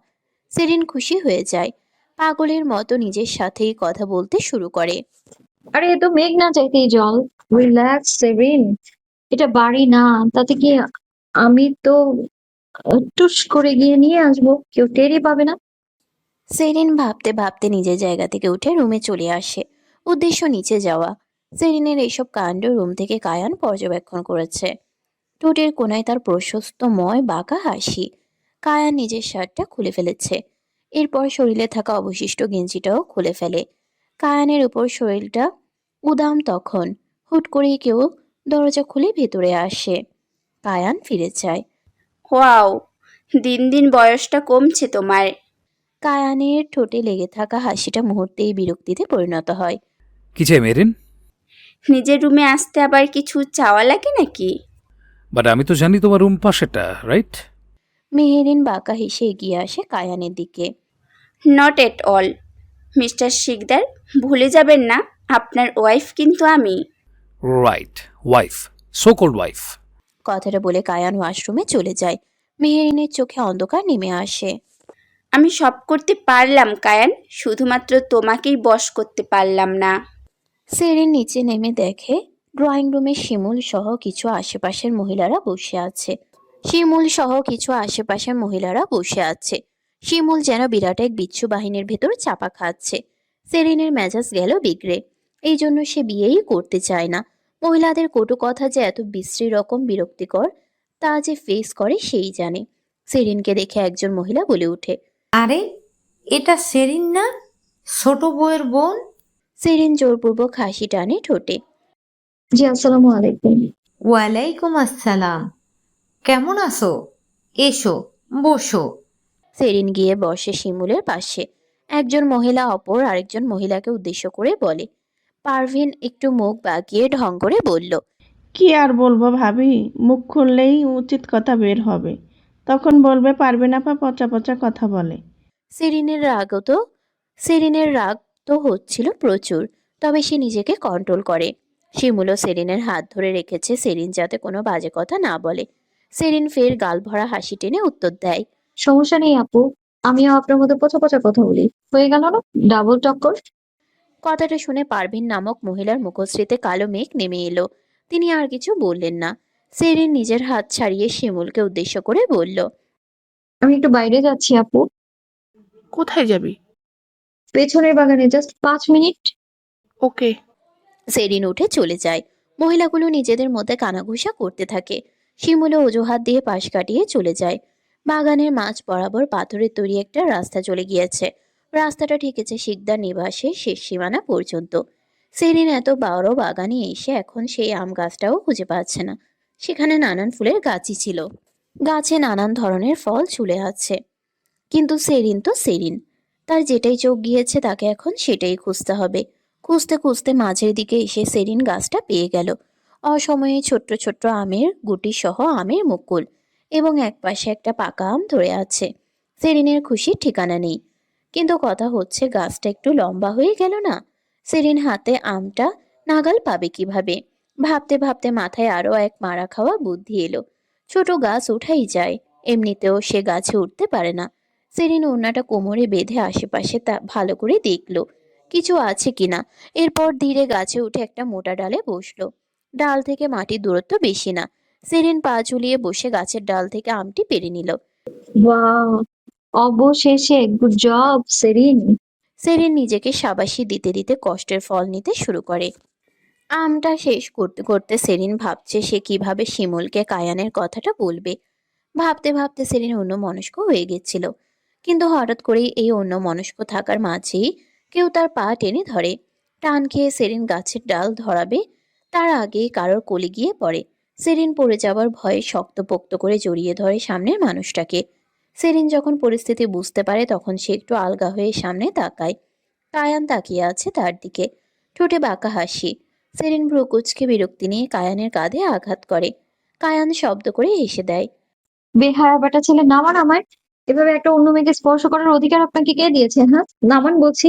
সেরিন খুশি হয়ে যায়। পাগলের মতো নিজের সাথেই কথা বলতে শুরু করে। আরে এ তো মেঘ না চাইতেই জল। রিল্যাক্স সেরিন, এটা বাড়ি না। তাতে কি আমি তো টুস করে গিয়ে নিয়ে আসবো, কেউ টেরই পাবে না। সেরিন ভাবতে ভাবতে নিজের জায়গা থেকে উঠে রুমে চলে আসে। উদ্দেশ্য নিচে যাওয়া। সেরিনের এইসব কাণ্ড রুম থেকে কায়ান পর্যবেক্ষণ করেছে। ঠোঁটের কোনায় তার প্রশস্তময় বাঁকা হাসি। কায়ান নিজের শার্টটা খুলে ফেলেছে। এরপর শরীরে থাকা অবশিষ্ট গেঞ্জিটাও খুলে ফেলে। কায়ানের উপর শরীরটা উদাম। তখন হুট করেই কেউ দরজা খুলে ভেতরে আসে। কায়ান ফিরে যায়। ওয়াও, দিন দিন বয়সটা কমছে তোমার। কায়ানের ঠোঁটে লেগে থাকা হাসিটা মুহূর্তেই বিরক্তিতে পরিণত হয়। কি চাই মেরিন? নিজের রুমে আসতে আবার কিছু চাওয়া লাগে নাকি? বাট আমি তো জানি তোমার রুম পাশেটা, রাইট? মেহেরিন বাঁকা হেসে এগিয়ে আসে কায়ানের দিকে। Not at all, mister Shikdar, ভুলে যাবেন না আপনার ওয়াইফ কিন্তু আমি। Right, wife, so called wife. কথাটা বলে কায়ান ওয়াশরুমে চলে যায়। মেহেরিনের চোখে অন্ধকার নেমে আসে। আমি সব করতে পারলাম কায়ান, শুধুমাত্র তোমাকেই বশ করতে পারলাম না। সেরিন নিচে নেমে দেখে ড্রয়িং রুমে শিমুল সহ কিছু আশেপাশের মহিলারা বসে আছে। শিমুল যেন বিরাট এক বিচ্ছু বাহিনীর ভেতর চাপা খাচ্ছে। সেরিনের মেজাজ গেল বিগড়ে। এই জন্য সে বিয়েই করতে চায় না। মহিলাদের কটু কথা যে এত বিশ্রী রকম বিরক্তিকর, তা যে ফেস করে সেই জানে। সেরিনকে দেখে একজন মহিলা বলে ওঠে, আরে, এটা সেরিন না, ছোট বউয়ের বোন? সেরিন জোরপূর্বক হাসি টানে ঠোঁটে। জি, আসসালামু আলাইকুম। ওয়ালাইকুম আসসালাম। কেমন আছো? এসো, বসো। সেরিন গিয়ে বসে শিমুলের পাশে। একজন মহিলা অপর আরেকজন মহিলাকে উদ্দেশ্য করে বলে। পারভিন একটু মুখ বাঁকিয়ে ঢং করে বলল, কি আর বলবো ভাবি, মুখ খুললেই উচিত কথা বের হবে, তখন বলবে পারবে না, পা পচা পচা কথা বলে। সেরিনের রাগ তো হচ্ছিল প্রচুর, তবে সে নিজেকে কন্ট্রোল করে। শিমুলও সেরিনের হাত ধরে রেখেছে সেরিন যাতে কোনো বাজে কথা না বলে। সেরিন ফের গাল ভরা হাসি টেনে উত্তর দেয়, সমস্যা নেই আপু, আমিও আপনার মতো পচা পচা কথা বলি। হয়ে গেল না ডাবল টক্কর। কথাটা শুনে পারভিন নামক মহিলার মুখশ্রীতে কালো মেঘ নেমে এলো। তিনি আর কিছু বললেন না। সেরিন নিজের হাত ছাড়িয়ে শিমুলকে উদ্দেশ্য করে বলল, আমি একটু বাইরে যাচ্ছি আপু। কোথায় যাবি? পেছনের বাগানে, জাস্ট 5 মিনিট। ওকে। সেরিন উঠে চলে যায়। মহিলাগুলো নিজেদের মধ্যে কানাঘুষা করতে থাকে। শিমুলও অজুহাত দিয়ে পাশ কাটিয়ে চলে যায়। বাগানের মাঝ বরাবর পাথরের তৈরি একটা রাস্তা চলে গিয়েছে। রাস্তাটা ঠেকেছে শিকদার নিবাসের শেষ সীমানা পর্যন্ত। সেরিন এত বড় বাগানে এসে এখন সেই আম গাছটাও খুঁজে পাচ্ছে না। সেখানে নানান ফুলের গাছই ছিল। গাছে নানান ধরনের ফল ঝুলে আছে। কিন্তু সেরিন তো সেরিন, তার যেটাই চোখ গিয়েছে তাকে এখন সেটাই খুঁজতে হবে। খুঁজতে খুঁজতে মাঝের দিকে এসে সেরিন গাছটা পেয়ে গেল। অসময়ে ছোট্ট ছোট্ট আমের গুটি সহ আমের মুকুল এবং একপাশে একটা পাকা আম ধরে আছে। সেরিনের খুশির ঠিকানা নেই। কিন্তু কথা হচ্ছে গাছটা একটু লম্বা হয়ে গেল না। সেরিন হাতে আমটা নাগাল পাবে কিভাবে? ভাবতে ভাবতে মাথায় আরো এক মারা খাওয়া বুদ্ধি এলো। ছোট গাছ উঠাই যায়, এমনিতেও সে গাছে উঠতে পারে না। সেরিন ওড়নাটা কোমরে বেঁধে আশেপাশে তা ভালো করে দেখলো কিছু আছে কিনা। এরপর ধীরে গাছে উঠে একটা মোটা ডালে বসলো। ডাল থেকে মাটির দূরত্ব বেশি না। সেরিন পা ঝুলিয়ে বসে গাছের ডাল থেকে আমটি পেরে নিল। ওয়াও, অবশেষে, গুড জব সেরিন। সেরিন নিজেকে সাবাসি দিতে দিতে কষ্টের ফল নিতে শুরু করে। আমটা শেষ করতে করতে সেরিন ভাবছে সে কিভাবে শিমুলকে কায়ানের কথাটা বলবে। ভাবতে ভাবতে সেরিন অন্যমনস্ক হয়ে গেছিল। কিন্তু হঠাৎ করেই এই অন্যমনস্ক থাকার মাঝেই কেউ তার পা টেনে ধরে। টান খেয়ে সেরিন গাছের ডাল ধরাবে তার আগেই কারোর কোলে গিয়ে পড়ে। সেরিন পড়ে যাওয়ার ভয়ে শক্তপোক্ত করে জড়িয়ে ধরে সামনের মানুষটাকে। সেরিন যখন পরিস্থিতি বুঝতে পারে তখন সে একটু আলগা হয়ে সামনে তাকায়। কায়ান তাকিয়ে আছে তার দিকে, ঠোঁটে বাঁকা হাসি। সেরিন ভ্রুকুচকে বিরক্তি নিয়ে কায়ানের কাঁধে আঘাত করে। কায়ান শব্দ করে হেসে দেয়। বেহায়া বেটা ছেলে, নামান আমায়। এভাবে একটা অন্য মেয়েকে স্পর্শ করার অধিকার আপনাকে কে দিয়েছে? হ্যাঁ, নামান বলছি।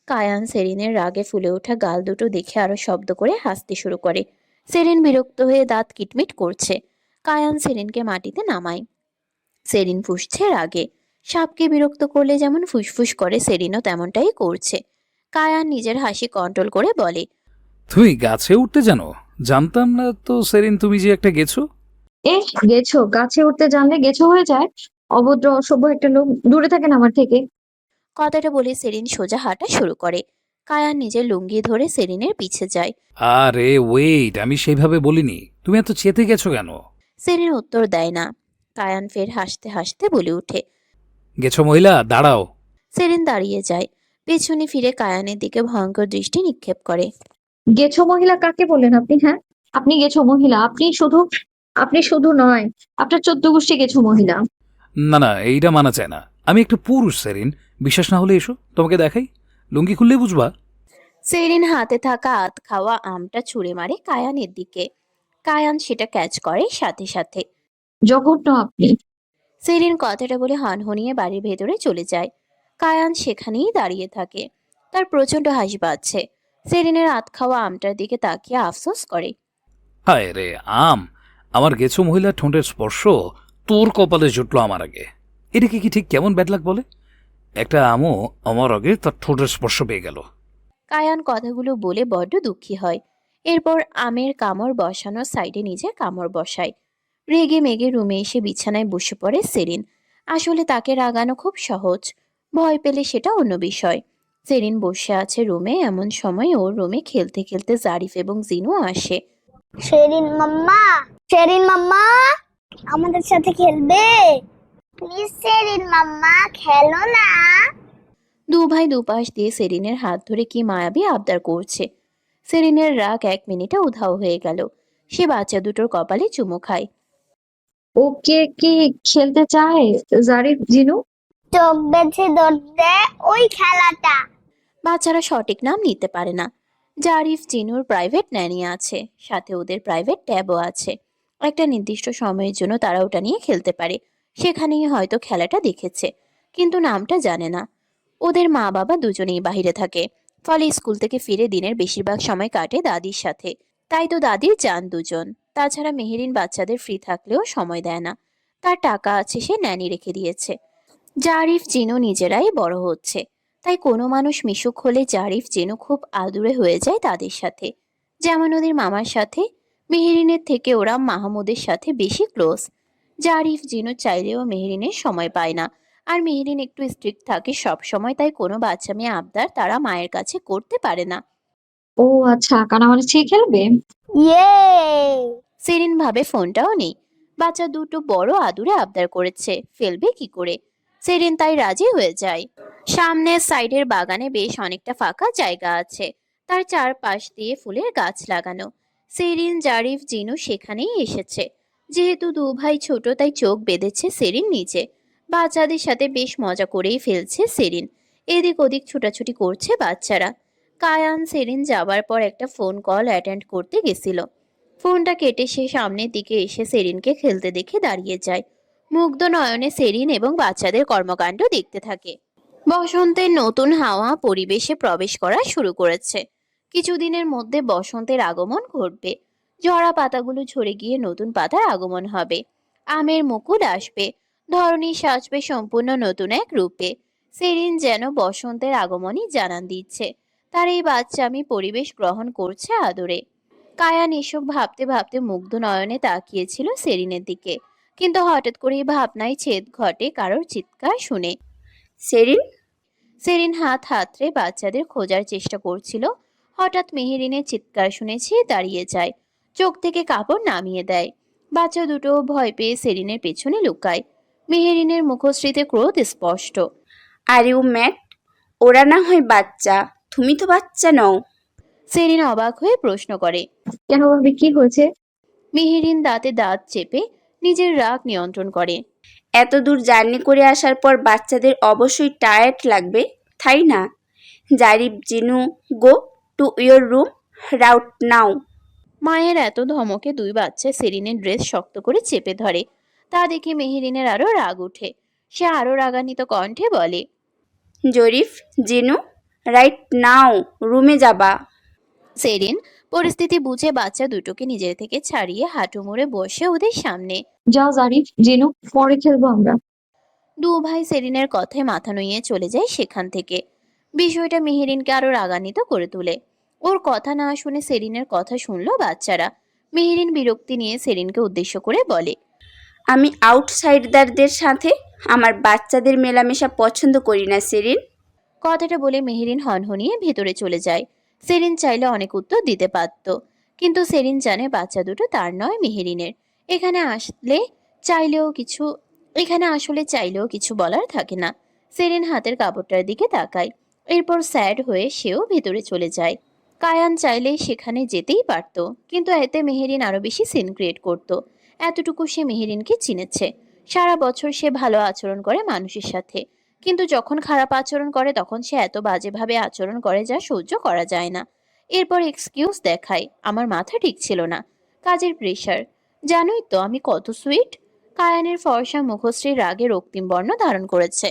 কায়ান সেরিনের রাগে ফুলে ওঠা গাল দুটো দেখে আরো শব্দ করে হাসতে শুরু করে। সেরিন বিরক্ত হয়ে দাঁত কিটমিট করছে। কায়ান সেরিনকে মাটিতে নামায়। সেরিন ফুঁসছে রাগে। সাপকে বিরক্ত করলে যেমন ফুসফুস করে, সেরিনও তেমনটাই করছে। কায়ান নিজের হাসি কন্ট্রোল করে বলে, তুমি গাছে উঠতে জানো? জানতাম না তো সেরিন, তুমি যে একটা গেছো। গেছো? গাছে উঠতে জানলে গেছো হয়ে যায়? অভদ্র অসভ্য একটা লোক, দূরে থাকেন আমার থেকে। কথাটা বলে সেরিন সোজা হাঁটা শুরু করে। কায়ান নিজের লুঙ্গি ধরে সেরিনের পিছে যায়। আরে ওয়েট, আমি সেইভাবে বলিনি। তুমি এত চেতে গেছো কেন? সেরিন উত্তর দেয় না। কায়ান ফের হাসতে হাসতে বলে ওঠে, গেছো মহিলা, দাঁড়াও। সেরিন দাঁড়িয়ে যায়। পেছনে ফিরে কায়ানের দিকে ভয়ঙ্কর দৃষ্টি নিক্ষেপ করে। গেছো মহিলা কাকে বলেন আপনি? হ্যাঁ, আপনি গেছো মহিলা? আপনি শুধু নয়, আপনার 14 গোষ্ঠী গেছো মহিলা। না না, এইটা মানা চায় না। আমি একটা পুরুষ সেরিন। বিশ্বাস না হলে এসো, তোমাকে দেখাই। লুঙ্গি খুললে বুঝবা। সেরিন হাতে থাকা আধ খাওয়া আমটা ছুঁড়ে মারে কায়ানের দিকে। কায়ান সেটা ক্যাচ করে সাথে সাথে। জঘন্য আপনি। সেরিন কথাটা বলে হনহনিয়ে বাড়ির ভেতরে চলে যায়। কায়ান সেখানেই দাঁড়িয়ে থাকে। তার প্রচন্ড হাসি পাচ্ছে। সেরিনের আধ খাওয়া আমটার দিকে তাকিয়ে আফসোস করে। হায় রে আম! আমার গেছো মহিলা ঠোঁটের স্পর্শ তোর কপালে জুটলো আমার আগে। এটাকে কি ঠিক কেমন ব্যাড লাক বলে? একটা আমও আমার আগে তার ঠোঁটের স্পর্শ পেয়ে গেল। কায়ান কথাগুলো বলে বড্ড দুঃখী হয়। এরপর আমের কামড় বসানো সাইডে নিজের কামড় বসায়। রেগে মেগে রুমে এসে বিছানায় বসে পড়ে সেরিন। আসলে তাকে রাগানো খুব সহজ, ভয় পেলে সেটা অন্য বিষয়। সেরিন বসে আছে রুমে, এমন সময় ওর রুমে খেলতে খেলতে জারিফ এবং জিনু আসে। শেরিন মাম্মা আমাদের সাথে খেলবে? প্লিজ শেরিন মাম্মা, খেলো না। দু ভাই দুপাশ দিয়ে সেরিনের হাত ধরে কি মায়াবী আবদার করছে। সেরিনের রাগ 1 মিনিটে উধাও হয়ে গেল। সে বাচ্চা দুটোর কপালে চুমু খায়। ওকে কি খেলতে চায় জারিফ, জিনু? চোখ বেছে ধরতে ওই খেলাটা। বাচ্চারা সঠিক নাম নিতে পারে না। জারিফ জিনুর প্রাইভেট ন্যানি আছে, সাথে ওদের প্রাইভেট ট্যাবও আছে। একটা নির্দিষ্ট সময়ের জন্য তারা ওটা নিয়ে খেলতে পারে। সেখানেই হয়তো খেলাটা দেখেছে, কিন্তু নামটা জানে না। ওদের মা বাবা দুজনেই বাইরে থাকে, ফলে স্কুল থেকে ফিরে দিনের বেশিরভাগ সময় কাটে দাদির সাথে। তাই তো দাদির যান দুজন। তাছাড়া মেহেরিন বাচ্চাদের ফ্রি থাকলেও সময় দেয় না। তার টাকা আছে, সে ন্যানি রেখে দিয়েছে। জারিফ জিনু নিজেরাই বড় হচ্ছে, তাই কোনো মানুষ মিশুক হলে জারিফ জিনু খুব আদুরে হয়ে যায় তাদের সাথে। যেমন ওদের মামার সাথে। মেহেরিনের থেকে ওরা মাহমুদের সাথে বেশি ক্লোজ। জারিফ জিনু চাইলেও মেহেরিনের সময় পায় না। আর মেহেরিন একটু স্ট্রিক্ট থাকে সব সময়, তাই কোনো বাচ্চা মেয়ে আবদার তারা মায়ের কাছে করতে পারে না। ও আচ্ছা, কানামাছি খেলবে। ইয়ে সেরিন ভাবে ফোনটাও নেই। বাচ্চা দুটো বড় আদুরে আবদার করেছে, ফেলবে কি করে। সেরিন তাই রাজি হয়ে যায়। সামনের সাইডের বাগানে বেশ অনেকটা ফাঁকা জায়গা আছে। তার চারপাশ দিয়ে ফুলের গাছ লাগানো। সেরিন, জারিফ, জিনু সেখানেই এসেছে। যেহেতু দু ভাই ছোট, তাই চোখ বেঁধেছে সেরিন নিচে। বাচ্চাদের সাথে বেশ মজা করেই ফেলছে সেরিন। এদিক ওদিক ছুটাছুটি করছে বাচ্চারা। কায়ান সেরিন যাবার পর একটা ফোন কল অ্যাটেন্ড করতে গেছিল। ফোনটা কেটে সে সামনের দিকে এসে সেরিনকে খেলতে দেখে দাঁড়িয়ে যায়। মুগ্ধ নয়নে সেরিন এবং বাচ্চাদের কর্মকাণ্ড দেখতে থাকে। বসন্তের নতুন হাওয়া পরিবেশে প্রবেশ করা শুরু করেছে। কিছুদিনের মধ্যে বসন্তের আগমন ঘটবে। ঝরা পাতাগুলো ঝরে গিয়ে নতুন পাতার আগমন হবে। আমের মুকুল আসবে। ধরনী সাজবে সম্পূর্ণ নতুন এক রূপে। সেরিন যেন বসন্তের আগমনই জানান দিচ্ছে। তার এই বাচ্চামি পরিবেশ গ্রহণ করছে আদরে। কায়ান এসব ভাবতে ভাবতে মুগ্ধ নয়নে তাকিয়েছিল সেরিনের দিকে, কিন্তু হঠাৎ করেই ভাবনায় ছেদ ঘটে কারোর চিৎকার শুনে। সেরিন, সেরিন হাত হাতড়ে বাচ্চাদের খোঁজার চেষ্টা করছিল। হঠাৎ মেহেরিনের চিৎকার শুনেছে, দাঁড়িয়ে যায়। চোখ থেকে কাপড় নামিয়ে দেয়। বাচ্চা দুটো ভয় পেয়ে সেরিনের পেছনে লুকায়। মেহেরিনের মুখশ্রীতে ক্রোধ স্পষ্ট। Are you mad? ওরা না হয় বাচ্চা, তুমি তো বাচ্চা নও। সেরিন অবাক হয়ে প্রশ্ন করে। কেন ভাবি, কি হয়েছে? মেহেরিন দাঁতে দাঁত চেপে নিজের রাগ নিয়ন্ত্রণ করে। এত দূর জার্নি করে আসার পর বাচ্চাদের অবশ্যই টায়ার্ড লাগবে, তাই না? Zarif, Jinu, go to your room right now. মায়ের এত ধমকে দুই বাচ্চা সেরিনের ড্রেস শক্ত করে চেপে ধরে। তা দেখে মেহেরিনের আরো রাগ উঠে। সে আরো রাগান্বিত কণ্ঠে বলে, জরিফ, জিনু, রাইট নাও রুমে যাবা। সেরিন পরিস্থিতি বুঝে বাচ্চা দুটোকে নিজের থেকে ছাড়িয়ে হাঁটু মুড়ে বসে ওদের সামনে। যাও জারিফ, জিনু, পরে খেলবো আমরা। দু ভাই সেরিনের কথায় মাথা নুইয়ে চলে যায় সেখান থেকে। বিষয়টা মেহেরিনকে আরো রাগান্বিত করে তোলে। ওর কথা না শুনে সেরিনের কথা শুনলো বাচ্চারা। মেহেরিন বিরক্তি নিয়ে সেরিনকে উদ্দেশ্য করে বলে, আমি আউটসাইডারদের সাথে আমার বাচ্চাদের মেলামেশা পছন্দ করি না সেরিন। কথাটা বলে মেহেরিন হনহনিয়ে ভেতরে চলে যায়। সেরিন চাইলে অনেক উত্তর দিতে পারত, কিন্তু সেরিন জানে বাচ্চা দুটো তার নয়, মেহেরিনের। এখানে আসলে চাইলেও কিছু বলার থাকে না। সেরিন হাতের কাপড়টার দিকে তাকায়, এরপর স্যাড হয়ে সেও ভেতরে চলে যায়। কায়ান চাইলে সেখানে যেতেই পারত, কিন্তু এতে মেহেরিন আরো বেশি সিন ক্রিয়েট করত। এতটুকু সে মেহেরিনকে চিনেছে। সারা বছর সে ভালো আচরণ করে মানুষের সাথে, কিন্তু যখন খারাপ আচরণ করে তখন সে এত বাজেভাবে আচরণ করে যা সহ্য করা যায় না। এরপর এক্সকিউজ দেখায়, আমার মাথা ঠিক ছিল না, কাজের প্রেশার, জানোই তো আমি কত সুইট। কায়ানের ফর্সা মুখশ্রী রাগে রক্তিম বর্ণ ধারণ করেছে।